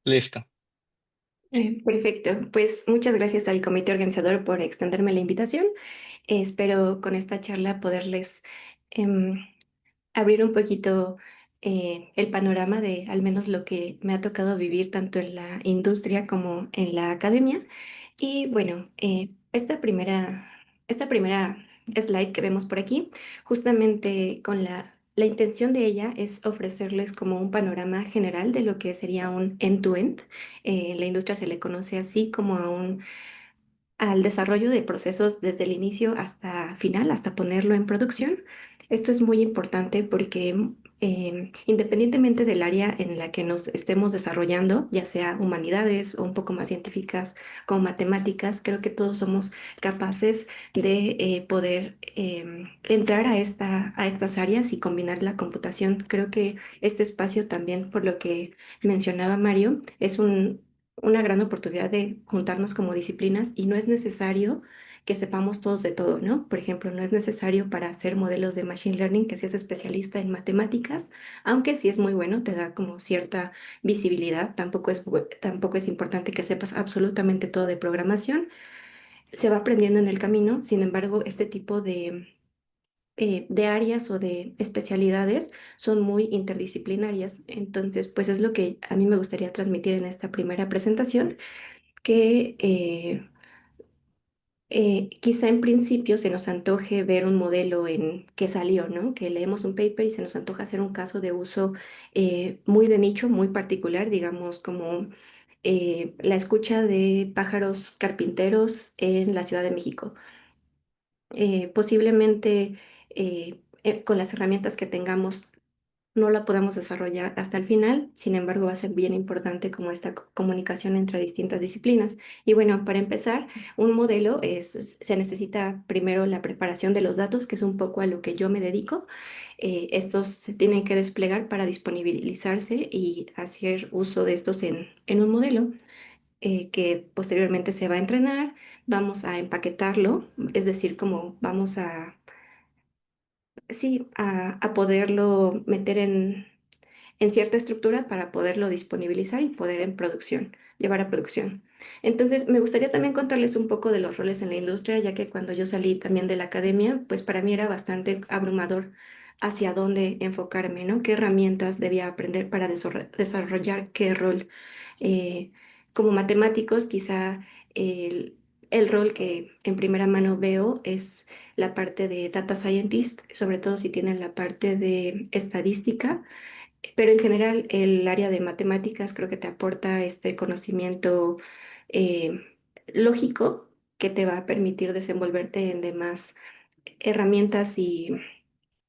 Listo. Perfecto, pues muchas gracias al comité organizador por extenderme la invitación. Espero con esta charla poderles em, abrir un poquito el panorama de al menos lo que me ha tocado vivir tanto en la industria como en la academia. Y bueno, esta primera slide que vemos por aquí, justamente con la intención de ella es ofrecerles como un panorama general de lo que sería un end-to-end. En la industria se le conoce así como al desarrollo de procesos desde el inicio hasta final, hasta ponerlo en producción. Esto es muy importante porque independientemente del área en la que nos estemos desarrollando, ya sea humanidades o un poco más científicas como matemáticas, creo que todos somos capaces de poder entrar a estas áreas y combinar la computación. Creo que este espacio también, por lo que mencionaba Mario, es una gran oportunidad de juntarnos como disciplinas y no es necesario que sepamos todos de todo, ¿no? Por ejemplo, no es necesario para hacer modelos de machine learning que seas especialista en matemáticas, aunque sí es muy bueno, te da como cierta visibilidad, tampoco es importante que sepas absolutamente todo de programación, se va aprendiendo en el camino. Sin embargo, este tipo de áreas o de especialidades son muy interdisciplinarias. Entonces, pues es lo que a mí me gustaría transmitir en esta primera presentación, que quizá en principio se nos antoje ver un modelo en que salió, ¿no? Que leemos un paper y se nos antoja hacer un caso de uso muy de nicho, muy particular, digamos, como la escucha de pájaros carpinteros en la Ciudad de México. Posiblemente con las herramientas que tengamos no la podamos desarrollar hasta el final. Sin embargo, va a ser bien importante como esta comunicación entre distintas disciplinas. Y bueno, para empezar, un modelo se necesita primero la preparación de los datos, que es un poco a lo que yo me dedico. Estos se tienen que desplegar para disponibilizarse y hacer uso de estos en un modelo. Que posteriormente se va a entrenar, vamos a empaquetarlo, es decir, como vamos sí, a poderlo meter en cierta estructura para poderlo disponibilizar y poder en producción, llevar a producción. Entonces, me gustaría también contarles un poco de los roles en la industria, ya que cuando yo salí también de la academia, pues para mí era bastante abrumador hacia dónde enfocarme, ¿no? ¿Qué herramientas debía aprender para desarrollar qué rol? Eh, Como matemáticos, quizá el rol que en primera mano veo es la parte de data scientist, sobre todo si tienen la parte de estadística, pero en general el área de matemáticas creo que te aporta este conocimiento eh, lógico que te va a permitir desenvolverte en demás herramientas y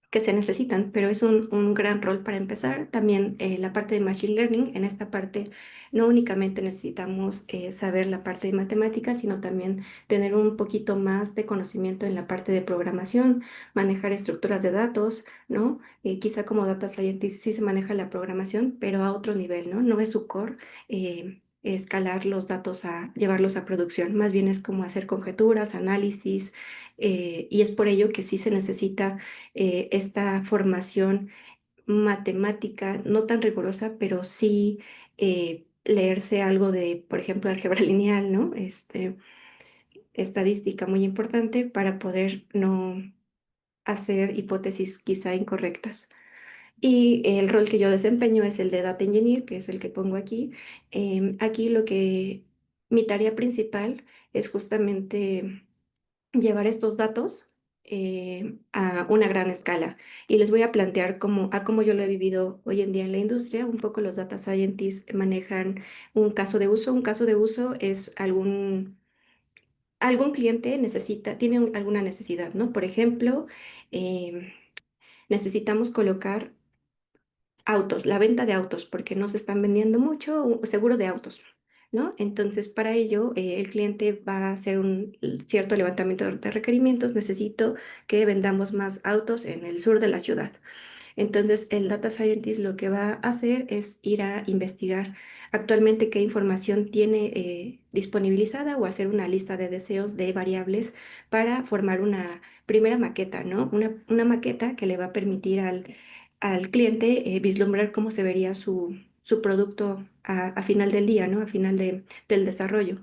que se necesitan, pero es un gran rol para empezar. También la parte de Machine Learning, en esta parte no únicamente necesitamos saber la parte de matemáticas, sino también tener un poquito más de conocimiento en la parte de programación, manejar estructuras de datos, ¿no? Quizá como Data Scientist sí se maneja la programación, pero a otro nivel, ¿no? No es su core. Escalar los datos a llevarlos a producción, más bien es como hacer conjeturas, análisis, y es por ello que sí se necesita esta formación matemática, no tan rigurosa, pero sí leerse algo de, por ejemplo, álgebra lineal, ¿no? Estadística muy importante para poder no hacer hipótesis quizá incorrectas. Y el rol que yo desempeño es el de Data Engineer, que es el que pongo aquí. Aquí mi tarea principal es justamente llevar estos datos a una gran escala. Y les voy a plantear cómo yo lo he vivido hoy en día en la industria. Un poco los data scientists manejan un caso de uso. Un caso de uso es algún cliente tiene alguna necesidad, ¿no? Por ejemplo, em, necesitamos colocar autos, la venta de autos, porque no se están vendiendo mucho, un seguro de autos, ¿no? Entonces, para ello, el cliente va a hacer un cierto levantamiento de requerimientos. Necesito que vendamos más autos en el sur de la ciudad. Entonces, el data scientist lo que va a hacer es ir a investigar actualmente qué información tiene disponibilizada o hacer una lista de deseos de variables para formar una primera maqueta, ¿no? Una maqueta que le va a permitir al cliente vislumbrar cómo se vería su producto a final del día, ¿no? A final del desarrollo.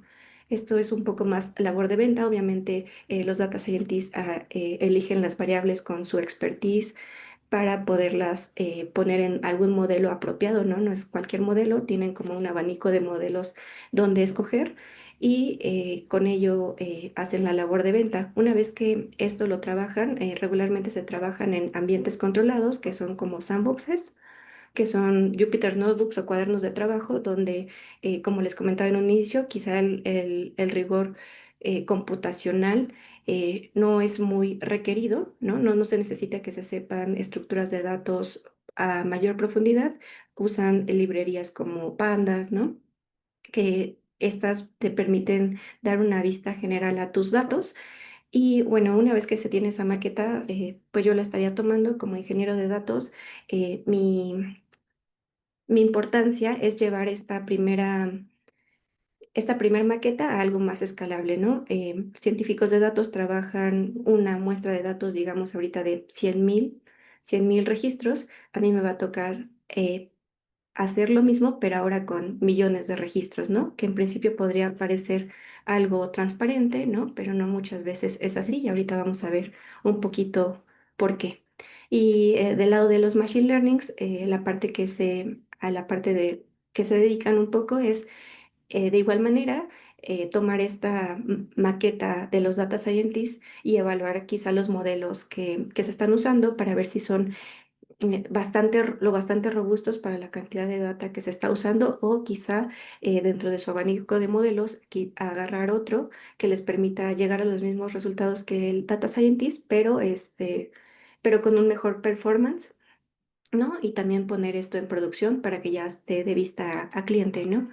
Esto es un poco más labor de venta. Obviamente, los data scientists eligen las variables con su expertise para poderlas poner en algún modelo apropiado, ¿no? No es cualquier modelo, tienen como un abanico de modelos donde escoger y con ello hacen la labor de venta. Una vez que esto lo trabajan, regularmente se trabajan en ambientes controlados, que son como sandboxes, que son Jupyter Notebooks o cuadernos de trabajo, donde, como les comentaba en un inicio, quizá el rigor computacional no es muy requerido, ¿no? No se necesita que se sepan estructuras de datos a mayor profundidad. Usan librerías como Pandas, ¿no? Que estas te permiten dar una vista general a tus datos. Y bueno, una vez que se tiene esa maqueta, pues yo la estaría tomando como ingeniero de datos. Mi importancia es llevar esta primera maqueta a algo más escalable, ¿no? Científicos de datos trabajan una muestra de datos, digamos, ahorita de 100,000 registros. A mí me va a tocar hacer lo mismo, pero ahora con millones de registros, ¿no? Que en principio podría parecer algo transparente, ¿no? Pero no muchas veces es así y ahorita vamos a ver un poquito por qué. Y del lado de los machine learnings, a la parte de que se dedican un poco es de igual manera tomar esta maqueta de los data scientists y evaluar quizá los modelos que se están usando para ver si son lo bastante robustos para la cantidad de data que se está usando o quizá dentro de su abanico de modelos agarrar otro que les permita llegar a los mismos resultados que el data scientist, pero con un mejor performance, ¿no? Y también poner esto en producción para que ya esté de vista a cliente, ¿no?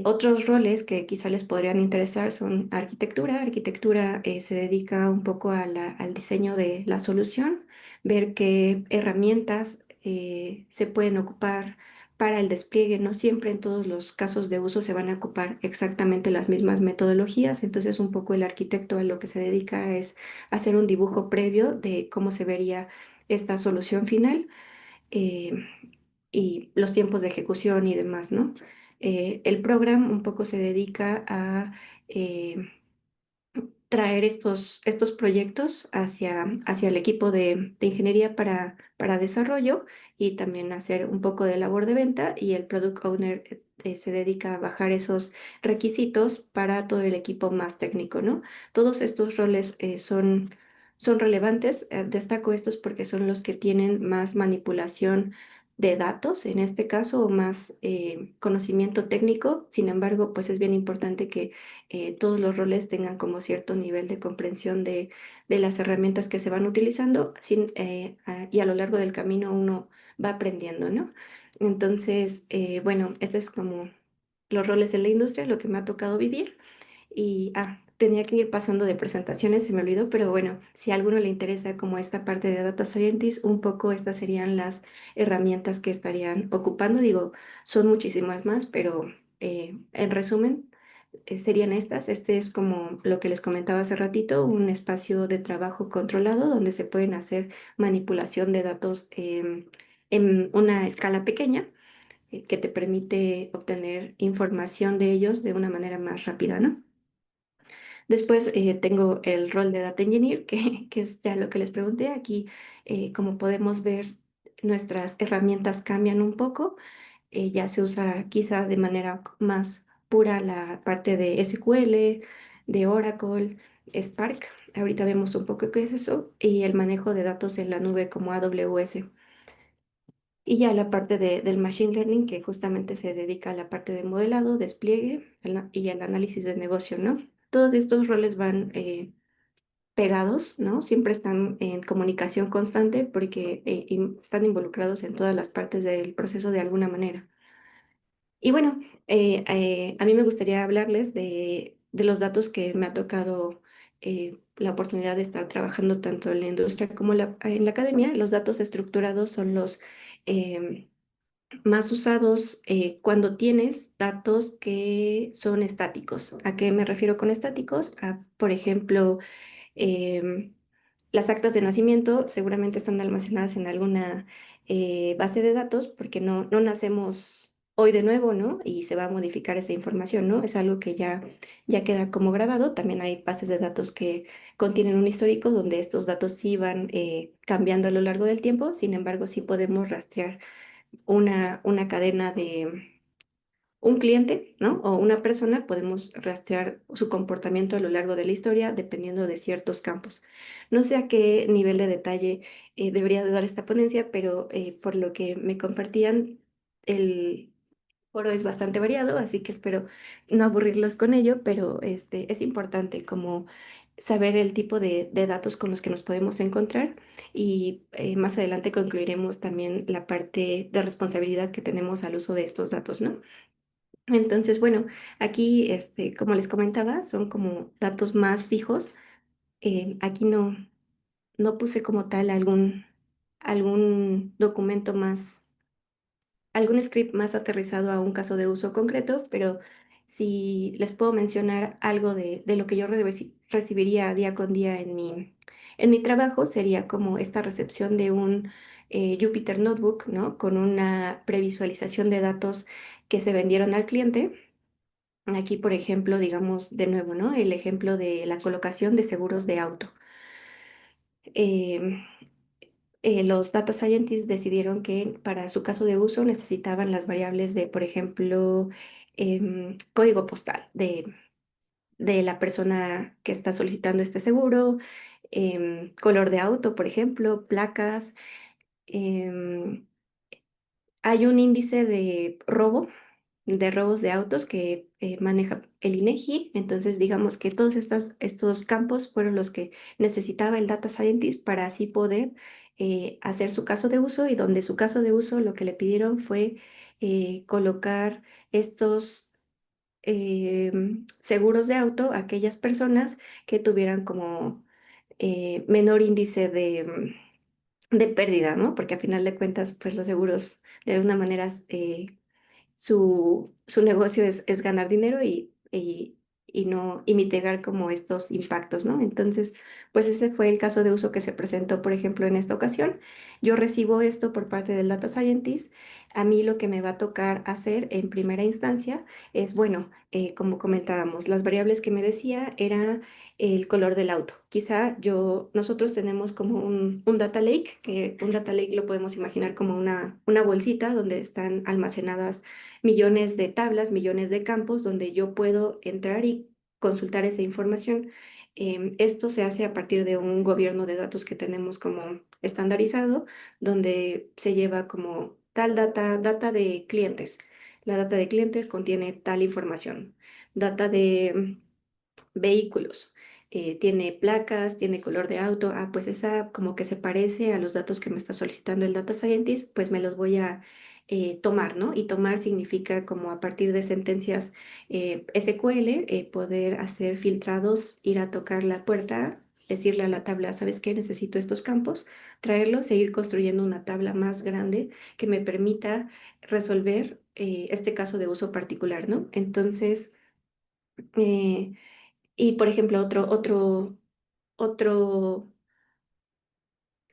Otros roles que quizá les podrían interesar son arquitectura. Arquitectura se dedica un poco al diseño de la solución, ver qué herramientas se pueden ocupar para el despliegue. No siempre en todos los casos de uso se van a ocupar exactamente las mismas metodologías, entonces un poco el arquitecto a lo que se dedica es hacer un dibujo previo de cómo se vería esta solución final. eh, y los tiempos de ejecución y demás, ¿no? El programa un poco se dedica a eh, traer estos proyectos hacia el equipo de ingeniería para desarrollo y también hacer un poco de labor de venta y el product owner se dedica a bajar esos requisitos para todo el equipo más técnico, ¿no? Todos estos roles son relevantes. Destaco estos porque son los que tienen más manipulación de datos, en este caso, o más conocimiento técnico. Sin embargo, pues es bien importante que todos los roles tengan como cierto nivel de comprensión de las herramientas que se van utilizando y a lo largo del camino uno va aprendiendo, ¿no? Entonces, bueno, este es como los roles en la industria, lo que me ha tocado vivir. Y tenía que ir pasando de presentaciones, se me olvidó, pero bueno, si a alguno le interesa como esta parte de Data Scientist, un poco estas serían las herramientas que estarían ocupando. Digo, son muchísimas más, pero en resumen, serían estas. Este es como lo que les comentaba hace ratito, un espacio de trabajo controlado donde se pueden hacer manipulación de datos en una escala pequeña que te permite obtener información de ellos de una manera más rápida, ¿no? Después tengo el rol de Data Engineer, que es ya lo que les pregunté. Aquí, como podemos ver, nuestras herramientas cambian un poco. Ya se usa quizá de manera más pura la parte de SQL, de Oracle, Spark. Ahorita vemos un poco qué es eso y el manejo de datos en la nube como AWS. Y ya la parte del Machine Learning, que justamente se dedica a la parte de modelado, despliegue y al análisis de negocio, ¿no? Todos estos roles van pegados, ¿no? Siempre están en comunicación constante porque están involucrados en todas las partes del proceso de alguna manera. Y bueno, a mí me gustaría hablarles de los datos que me ha tocado la oportunidad de estar trabajando tanto en la industria como en la academia. Los datos estructurados son los em, más usados cuando tienes datos que son estáticos. ¿A qué me refiero con estáticos? Por ejemplo, em, las actas de nacimiento seguramente están almacenadas en alguna base de datos porque no nacemos hoy de nuevo, ¿no? Y se va a modificar esa información, ¿no? Es algo que ya queda como grabado. También hay bases de datos que contienen un histórico donde estos datos sí van cambiando a lo largo del tiempo. Sin embargo, sí podemos rastrear una cadena de un cliente, ¿no? O una persona, podemos rastrear su comportamiento a lo largo de la historia dependiendo de ciertos campos. No sé a qué nivel de detalle debería de dar esta ponencia, pero por lo que me compartían, el foro es bastante variado, así que espero no aburrirlos con ello, pero es importante como saber el tipo de datos con los que nos podemos encontrar y más adelante concluiremos también la parte de responsabilidad que tenemos al uso de estos datos, ¿no? Entonces, bueno, aquí, como les comentaba, son como datos más fijos. Aquí no puse como tal algún documento más, algún script más aterrizado a un caso de uso concreto, pero si les puedo mencionar algo de lo que yo recibiría día con día en mi trabajo, sería como esta recepción de un Jupyter Notebook, ¿no? Con una previsualización de datos que se vendieron al cliente. Aquí, por ejemplo, digamos de nuevo, ¿no? El ejemplo de la colocación de seguros de auto. Em, los data scientists decidieron que para su caso de uso necesitaban las variables de, por ejemplo, código postal de la persona que está solicitando este seguro, color de auto, por ejemplo, placas. em, Hay un índice de robos de autos que maneja el INEGI. Entonces, digamos que todos estos campos fueron los que necesitaba el data scientist para así poder hacer su caso de uso, y donde su caso de uso lo que le pidieron fue colocar estos seguros de auto a aquellas personas que tuvieran como menor índice de pérdida, ¿no? Porque a final de cuentas, pues los seguros de alguna manera su negocio es ganar dinero y no y mitigar como estos impactos, ¿no? Entonces, pues ese fue el caso de uso que se presentó, por ejemplo, en esta ocasión. Yo recibo esto por parte del data scientist. A mí lo que me va a tocar hacer en primera instancia es, bueno, como comentábamos, las variables que me decía era el color del auto. Quizá nosotros tenemos como un data lake, que un data lake lo podemos imaginar como una bolsita donde están almacenadas millones de tablas, millones de campos donde yo puedo entrar y consultar esa información. Esto se hace a partir de un gobierno de datos que tenemos como estandarizado, donde se lleva como tal data de clientes. La data de clientes contiene tal información. Data de vehículos. Tiene placas, tiene color de auto. Ah, pues esa como que se parece a los datos que me está solicitando el data scientist, pues me los voy a tomar, ¿no? Y tomar significa como a partir de sentencias SQL, poder hacer filtrados, ir a tocar la puerta, decirle a la tabla, ¿sabes qué? Necesito estos campos, traerlos e ir construyendo una tabla más grande que me permita resolver este caso de uso particular, ¿no? Entonces, eh, y por ejemplo, otro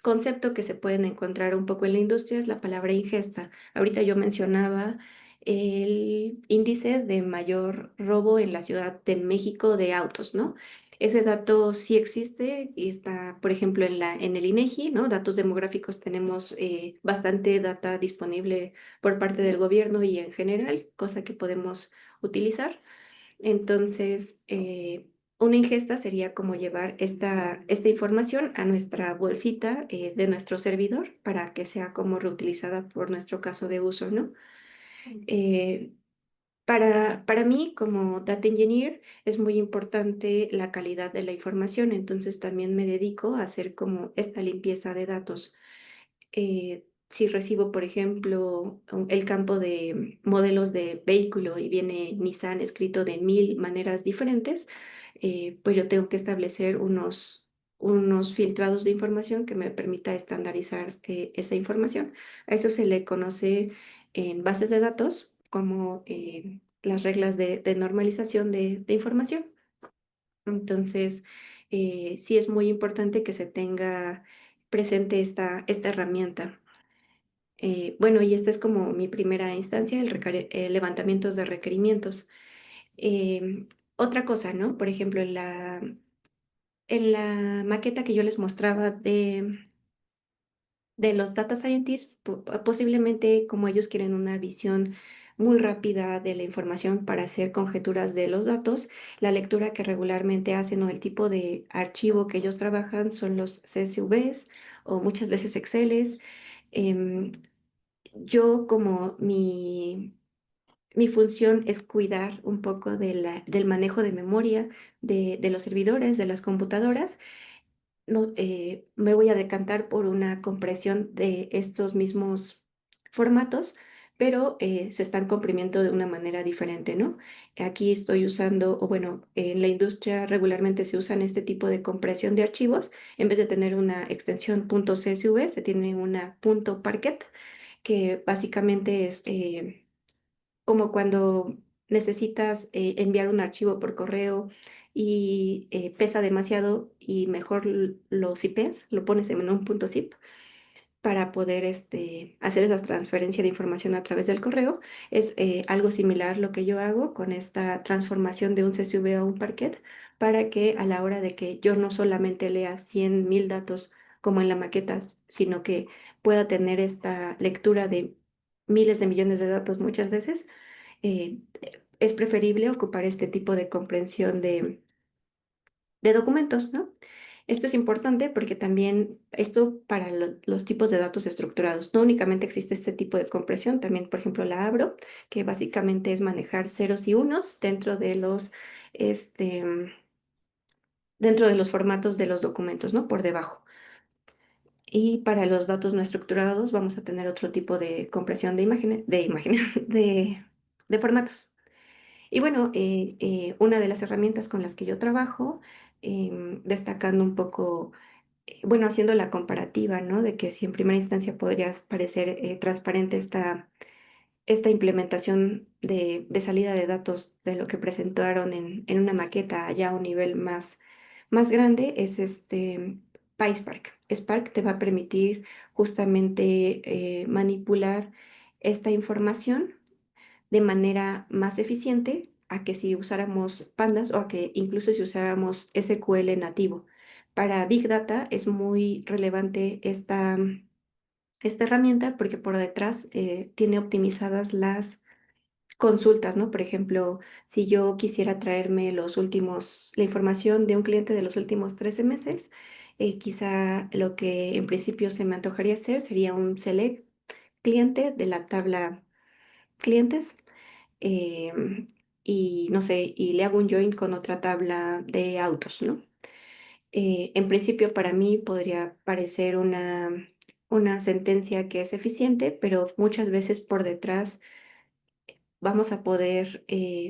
concepto que se pueden encontrar un poco en la industria es la palabra ingesta. Ahorita yo mencionaba el índice de mayor robo en la Ciudad de México de autos, ¿no? Ese dato sí existe y está, por ejemplo, en el INEGI, ¿no? Datos demográficos, tenemos bastante data disponible por parte del gobierno y en general, cosa que podemos utilizar. Entonces, una ingesta sería como llevar esta información a nuestra bolsita de nuestro servidor para que sea como reutilizada por nuestro caso de uso, ¿no? Eh, para mí, como data engineer, es muy importante la calidad de la información, entonces también me dedico a hacer como esta limpieza de datos. Si recibo, por ejemplo, el campo de modelos de vehículo y viene Nissan escrito de 1000 maneras diferentes, pues yo tengo que establecer unos filtrados de información que me permita estandarizar esa información. A eso se le conoce en bases de datos como las reglas de normalización de información. Entonces, sí es muy importante que se tenga presente esta herramienta. Bueno, y esta es como mi primera instancia, levantamientos de requerimientos. Otra cosa, ¿no? Por ejemplo, en la maqueta que yo les mostraba de los data scientists, posiblemente como ellos quieren una visión muy rápida de la información para hacer conjeturas de los datos, la lectura que regularmente hacen o el tipo de archivo que ellos trabajan son los CSVs o muchas veces Exceles. Em, yo como mi función es cuidar un poco del manejo de memoria de los servidores, de las computadoras, no, me voy a decantar por una compresión de estos mismos formatos, pero se están comprimiendo de una manera diferente, ¿no? Aquí estoy usando, o bueno, en la industria regularmente se usan este tipo de compresión de archivos. En vez de tener una extensión .csv, se tiene una .parquet, que básicamente es como cuando necesitas enviar un archivo por correo y pesa demasiado y mejor lo zipeas, lo pones en un punto zip para poder hacer esa transferencia de información a través del correo. Es algo similar lo que yo hago con esta transformación de un CSV a un Parquet para que a la hora de que yo no solamente lea 100,000 datos como en la maqueta, sino que pueda tener esta lectura de miles de millones de datos muchas veces, eh, es preferible ocupar este tipo de comprensión de documentos, ¿no? Esto es importante porque también esto para los tipos de datos estructurados, no únicamente existe este tipo de compresión, también por ejemplo la ABRO, que básicamente es manejar ceros y unos este, dentro de los formatos de los documentos, ¿no? Por debajo. Y para los datos no estructurados vamos a tener otro tipo de compresión de imágenes, de formatos. Y bueno, una de las herramientas con las que yo trabajo, destacando un poco, bueno, haciendo la comparativa, ¿no? De que si en primera instancia podría parecer transparente esta implementación de salida de datos de lo que presentaron en una maqueta ya a un nivel más grande, es PySpark. Spark te va a permitir justamente manipular esta información de manera más eficiente a que si usáramos pandas o a que incluso si usáramos SQL nativo. Para Big Data es muy relevante esta herramienta porque por detrás tiene optimizadas las consultas, ¿no? Por ejemplo, si yo quisiera traerme la información de un cliente de los últimos 13 meses, quizá lo que en principio se me antojaría hacer sería un select cliente de la tabla clientes, em, y no sé, y le hago un join con otra tabla de autos, ¿no? En principio para mí podría parecer una sentencia que es eficiente, pero muchas veces por detrás vamos a poder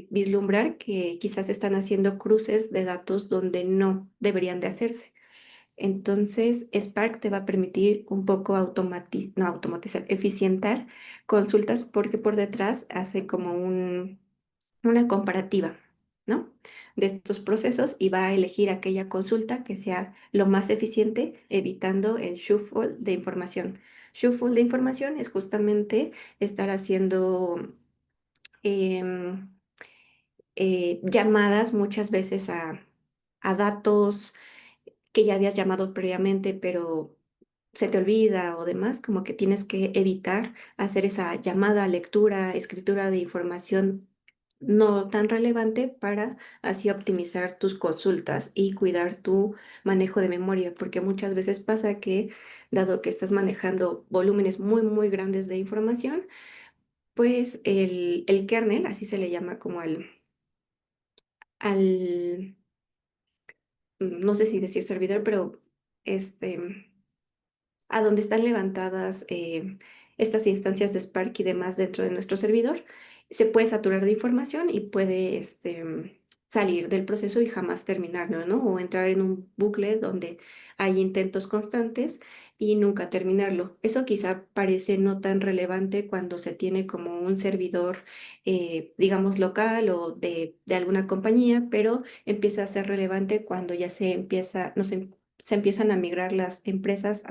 vislumbrar que quizás están haciendo cruces de datos donde no deberían de hacerse. Entonces, Spark te va a permitir un poco no automatizar, eficientar consultas porque por detrás hace como una comparativa, ¿no? De estos procesos y va a elegir aquella consulta que sea lo más eficiente, evitando el shuffle de información. Shuffle de información es justamente estar haciendo em, llamadas muchas veces a datos que ya habías llamado previamente, pero se te olvida o demás, como que tienes que evitar hacer esa llamada, lectura, escritura de información no tan relevante para así optimizar tus consultas y cuidar tu manejo de memoria, porque muchas veces pasa que, dado que estás manejando volúmenes muy grandes de información, pues el kernel, así se le llama como al no sé si decir servidor, pero a donde están levantadas estas instancias de Spark y demás dentro de nuestro servidor, se puede saturar de información y puede salir del proceso y jamás terminarlo, ¿no? O entrar en un bucle donde hay intentos constantes y nunca terminarlo. Eso quizá parece no tan relevante cuando se tiene como un servidor, digamos, local o de alguna compañía, pero empieza a ser relevante cuando ya se empiezan a migrar las empresas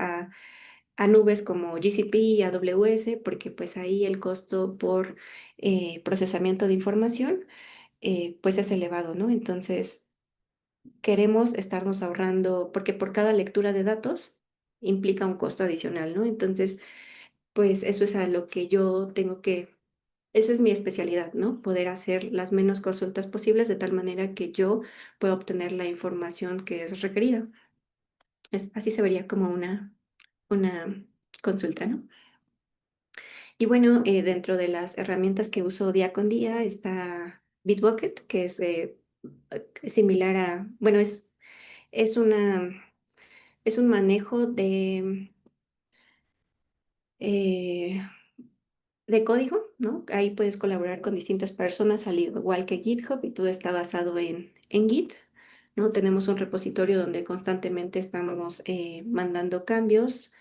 a nubes como GCP y AWS, porque pues ahí el costo por procesamiento de información pues es elevado, ¿no? Entonces queremos estarnos ahorrando, porque por cada lectura de datos implica un costo adicional, ¿no? Entonces, pues eso es a lo que yo tengo que, esa es mi especialidad, ¿no? Poder hacer las menos consultas posibles de tal manera que yo pueda obtener la información que es requerida. Así se vería como una consulta, ¿no? Y bueno, dentro de las herramientas que uso día con día está Bitbucket, que es similar a, bueno, es es un manejo eh, de código, ¿no? Ahí puedes colaborar con distintas personas, al igual que GitHub, y todo está basado en Git, ¿no? Tenemos un repositorio donde constantemente estamos mandando cambios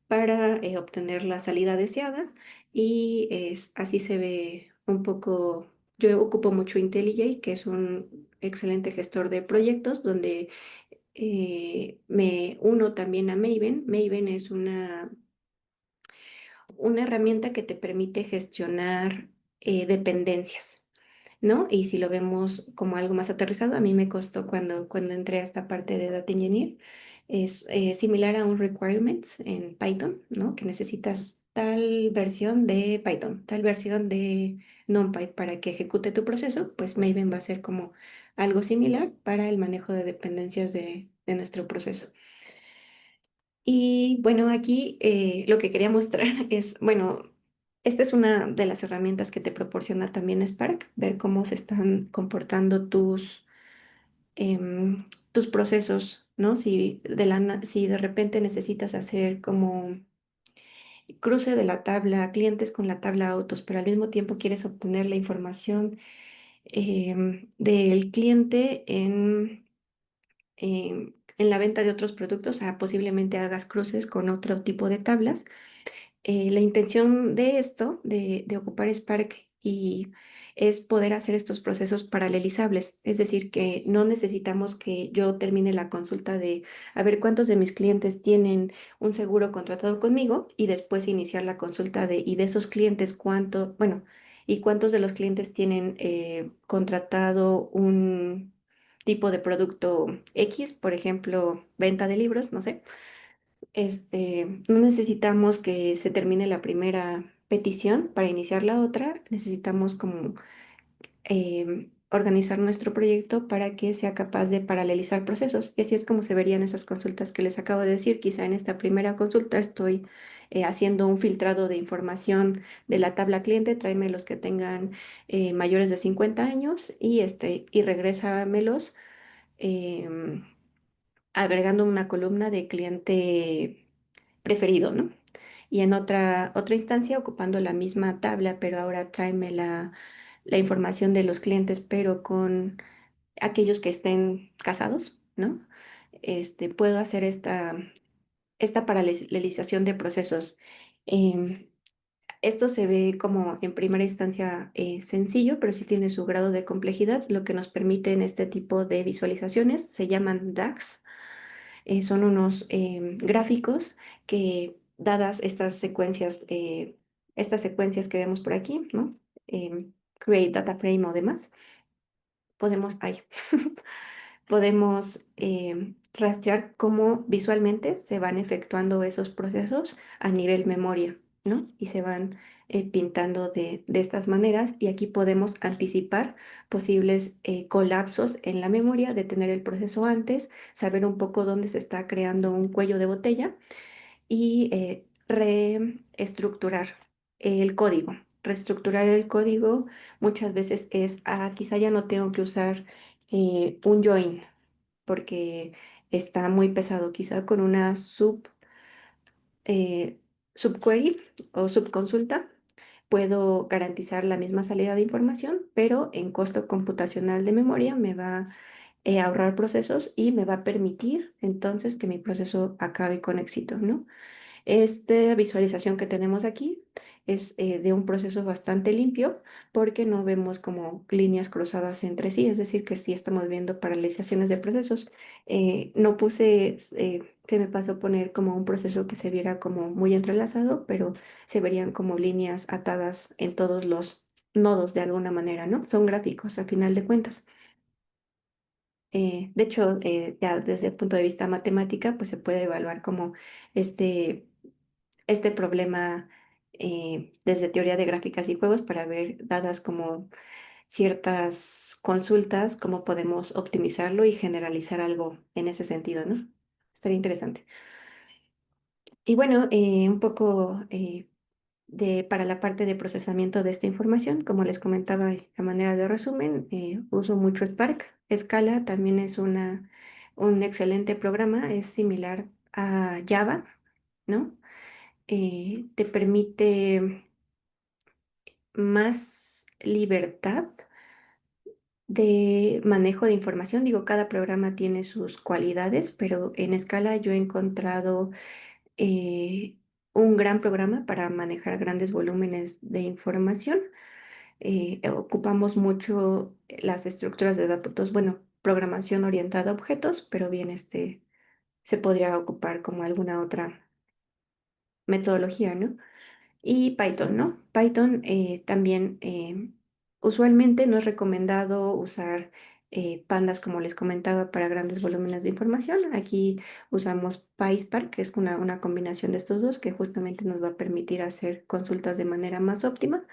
para obtener la salida deseada y así se ve un poco. Yo ocupo mucho IntelliJ, que es un excelente gestor de proyectos, donde me uno también a Maven. Maven es una herramienta que te permite gestionar dependencias, ¿no? Y si lo vemos como algo más aterrizado, a mí me costó cuando entré a esta parte de Data Engineer, es similar a un requirements en Python, ¿no? Que necesitas tal versión de Python, tal versión de NumPy para que ejecute tu proceso, pues Maven va a ser como algo similar para el manejo de dependencias de nuestro proceso. Y bueno, aquí lo que quería mostrar es, bueno, esta es una de las herramientas que te proporciona también Spark, ver cómo se están comportando tus procesos, ¿no? Si de repente necesitas hacer como cruce de la tabla clientes con la tabla autos, pero al mismo tiempo quieres obtener la información del cliente en la venta de otros productos, posiblemente hagas cruces con otro tipo de tablas. La intención de esto, de ocupar Spark, es poder hacer estos procesos paralelizables, es decir, que no necesitamos que yo termine la consulta de a ver cuántos de mis clientes tienen un seguro contratado conmigo y después iniciar la consulta y de esos clientes bueno, y cuántos de los clientes tienen contratado un tipo de producto X, por ejemplo, venta de libros, no sé. No necesitamos que se termine la primera petición para iniciar la otra. Necesitamos como organizar nuestro proyecto para que sea capaz de paralelizar procesos. Y así es como se verían esas consultas que les acabo de decir. Quizá en esta primera consulta estoy haciendo un filtrado de información de la tabla cliente. Tráeme los que tengan mayores de 50 años y regrésamelos. em, Agregando una columna de cliente preferido, ¿no? Y en otra instancia, ocupando la misma tabla, pero ahora tráeme la información de los clientes, pero con aquellos que estén casados, ¿no? Puedo hacer esta paralelización de procesos. Em, Esto se ve como en primera instancia sencillo, pero sí tiene su grado de complejidad. Lo que nos permite en este tipo de visualizaciones se llaman DAX. Son unos gráficos que, dadas estas secuencias que vemos por aquí, ¿no? Create Data Frame o demás, ay, podemos rastrear cómo visualmente se van efectuando esos procesos a nivel memoria, ¿no? Y se van pintando de estas maneras y aquí podemos anticipar posibles colapsos en la memoria, detener el proceso antes, saber un poco dónde se está creando un cuello de botella y reestructurar el código. Reestructurar el código muchas veces es, quizá ya no tengo que usar un join porque está muy pesado, quizá con una eh, subquery o subconsulta. Puedo garantizar la misma salida de información, pero en costo computacional de memoria me va a ahorrar procesos y me va a permitir entonces que mi proceso acabe con éxito, ¿no? Esta visualización que tenemos aquí es de un proceso bastante limpio porque no vemos como líneas cruzadas entre sí, es decir, que sí estamos viendo paralizaciones de procesos. No puse, se me pasó poner como un proceso que se viera como muy entrelazado, pero se verían como líneas atadas en todos los nodos de alguna manera, ¿no? Son gráficos a final de cuentas. De hecho, ya desde el punto de vista matemática, pues se puede evaluar como este, este problema desde teoría de gráficas y juegos para ver, dadas como ciertas consultas, cómo podemos optimizarlo y generalizar algo en ese sentido, ¿no? Estaría interesante. Y bueno, un poco para la parte de procesamiento de esta información, como les comentaba a manera de resumen, uso mucho Spark. Scala también es un excelente programa, es similar a Java, ¿no? Te permite más libertad de manejo de información. Digo, cada programa tiene sus cualidades, pero en Scala yo he encontrado eh, un gran programa para manejar grandes volúmenes de información. Ocupamos mucho las estructuras de datos, bueno, programación orientada a objetos, pero bien, se podría ocupar como alguna otra metodología, ¿no? Y Python, ¿no? Python también usualmente no es recomendado usar pandas, como les comentaba, para grandes volúmenes de información. Aquí usamos PySpark, que es una combinación de estos dos, que justamente nos va a permitir hacer consultas de manera más óptima.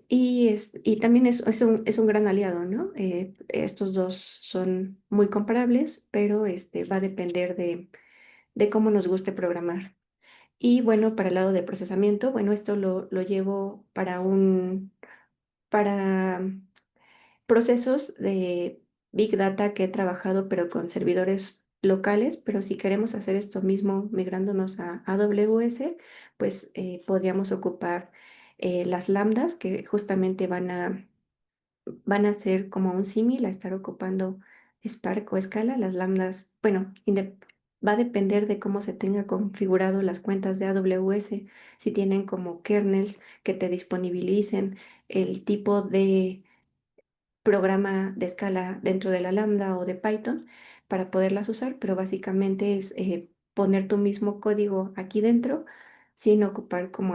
Y también es un gran aliado, ¿no? Estos dos son muy comparables, pero va a depender de cómo nos guste programar. Y bueno, para el lado de procesamiento, bueno, esto lo llevo para procesos de Big Data que he trabajado, pero con servidores locales, pero si queremos hacer esto mismo migrándonos a AWS, pues podríamos ocupar las lambdas que justamente van a ser como un símil a estar ocupando Spark o Scala. Las lambdas, bueno, va a depender de cómo se tenga configurado las cuentas de AWS, si tienen como kernels que te disponibilicen el tipo de programa de escala dentro de la lambda o de Python para poderlas usar, pero básicamente es poner tu mismo código aquí dentro sin ocupar como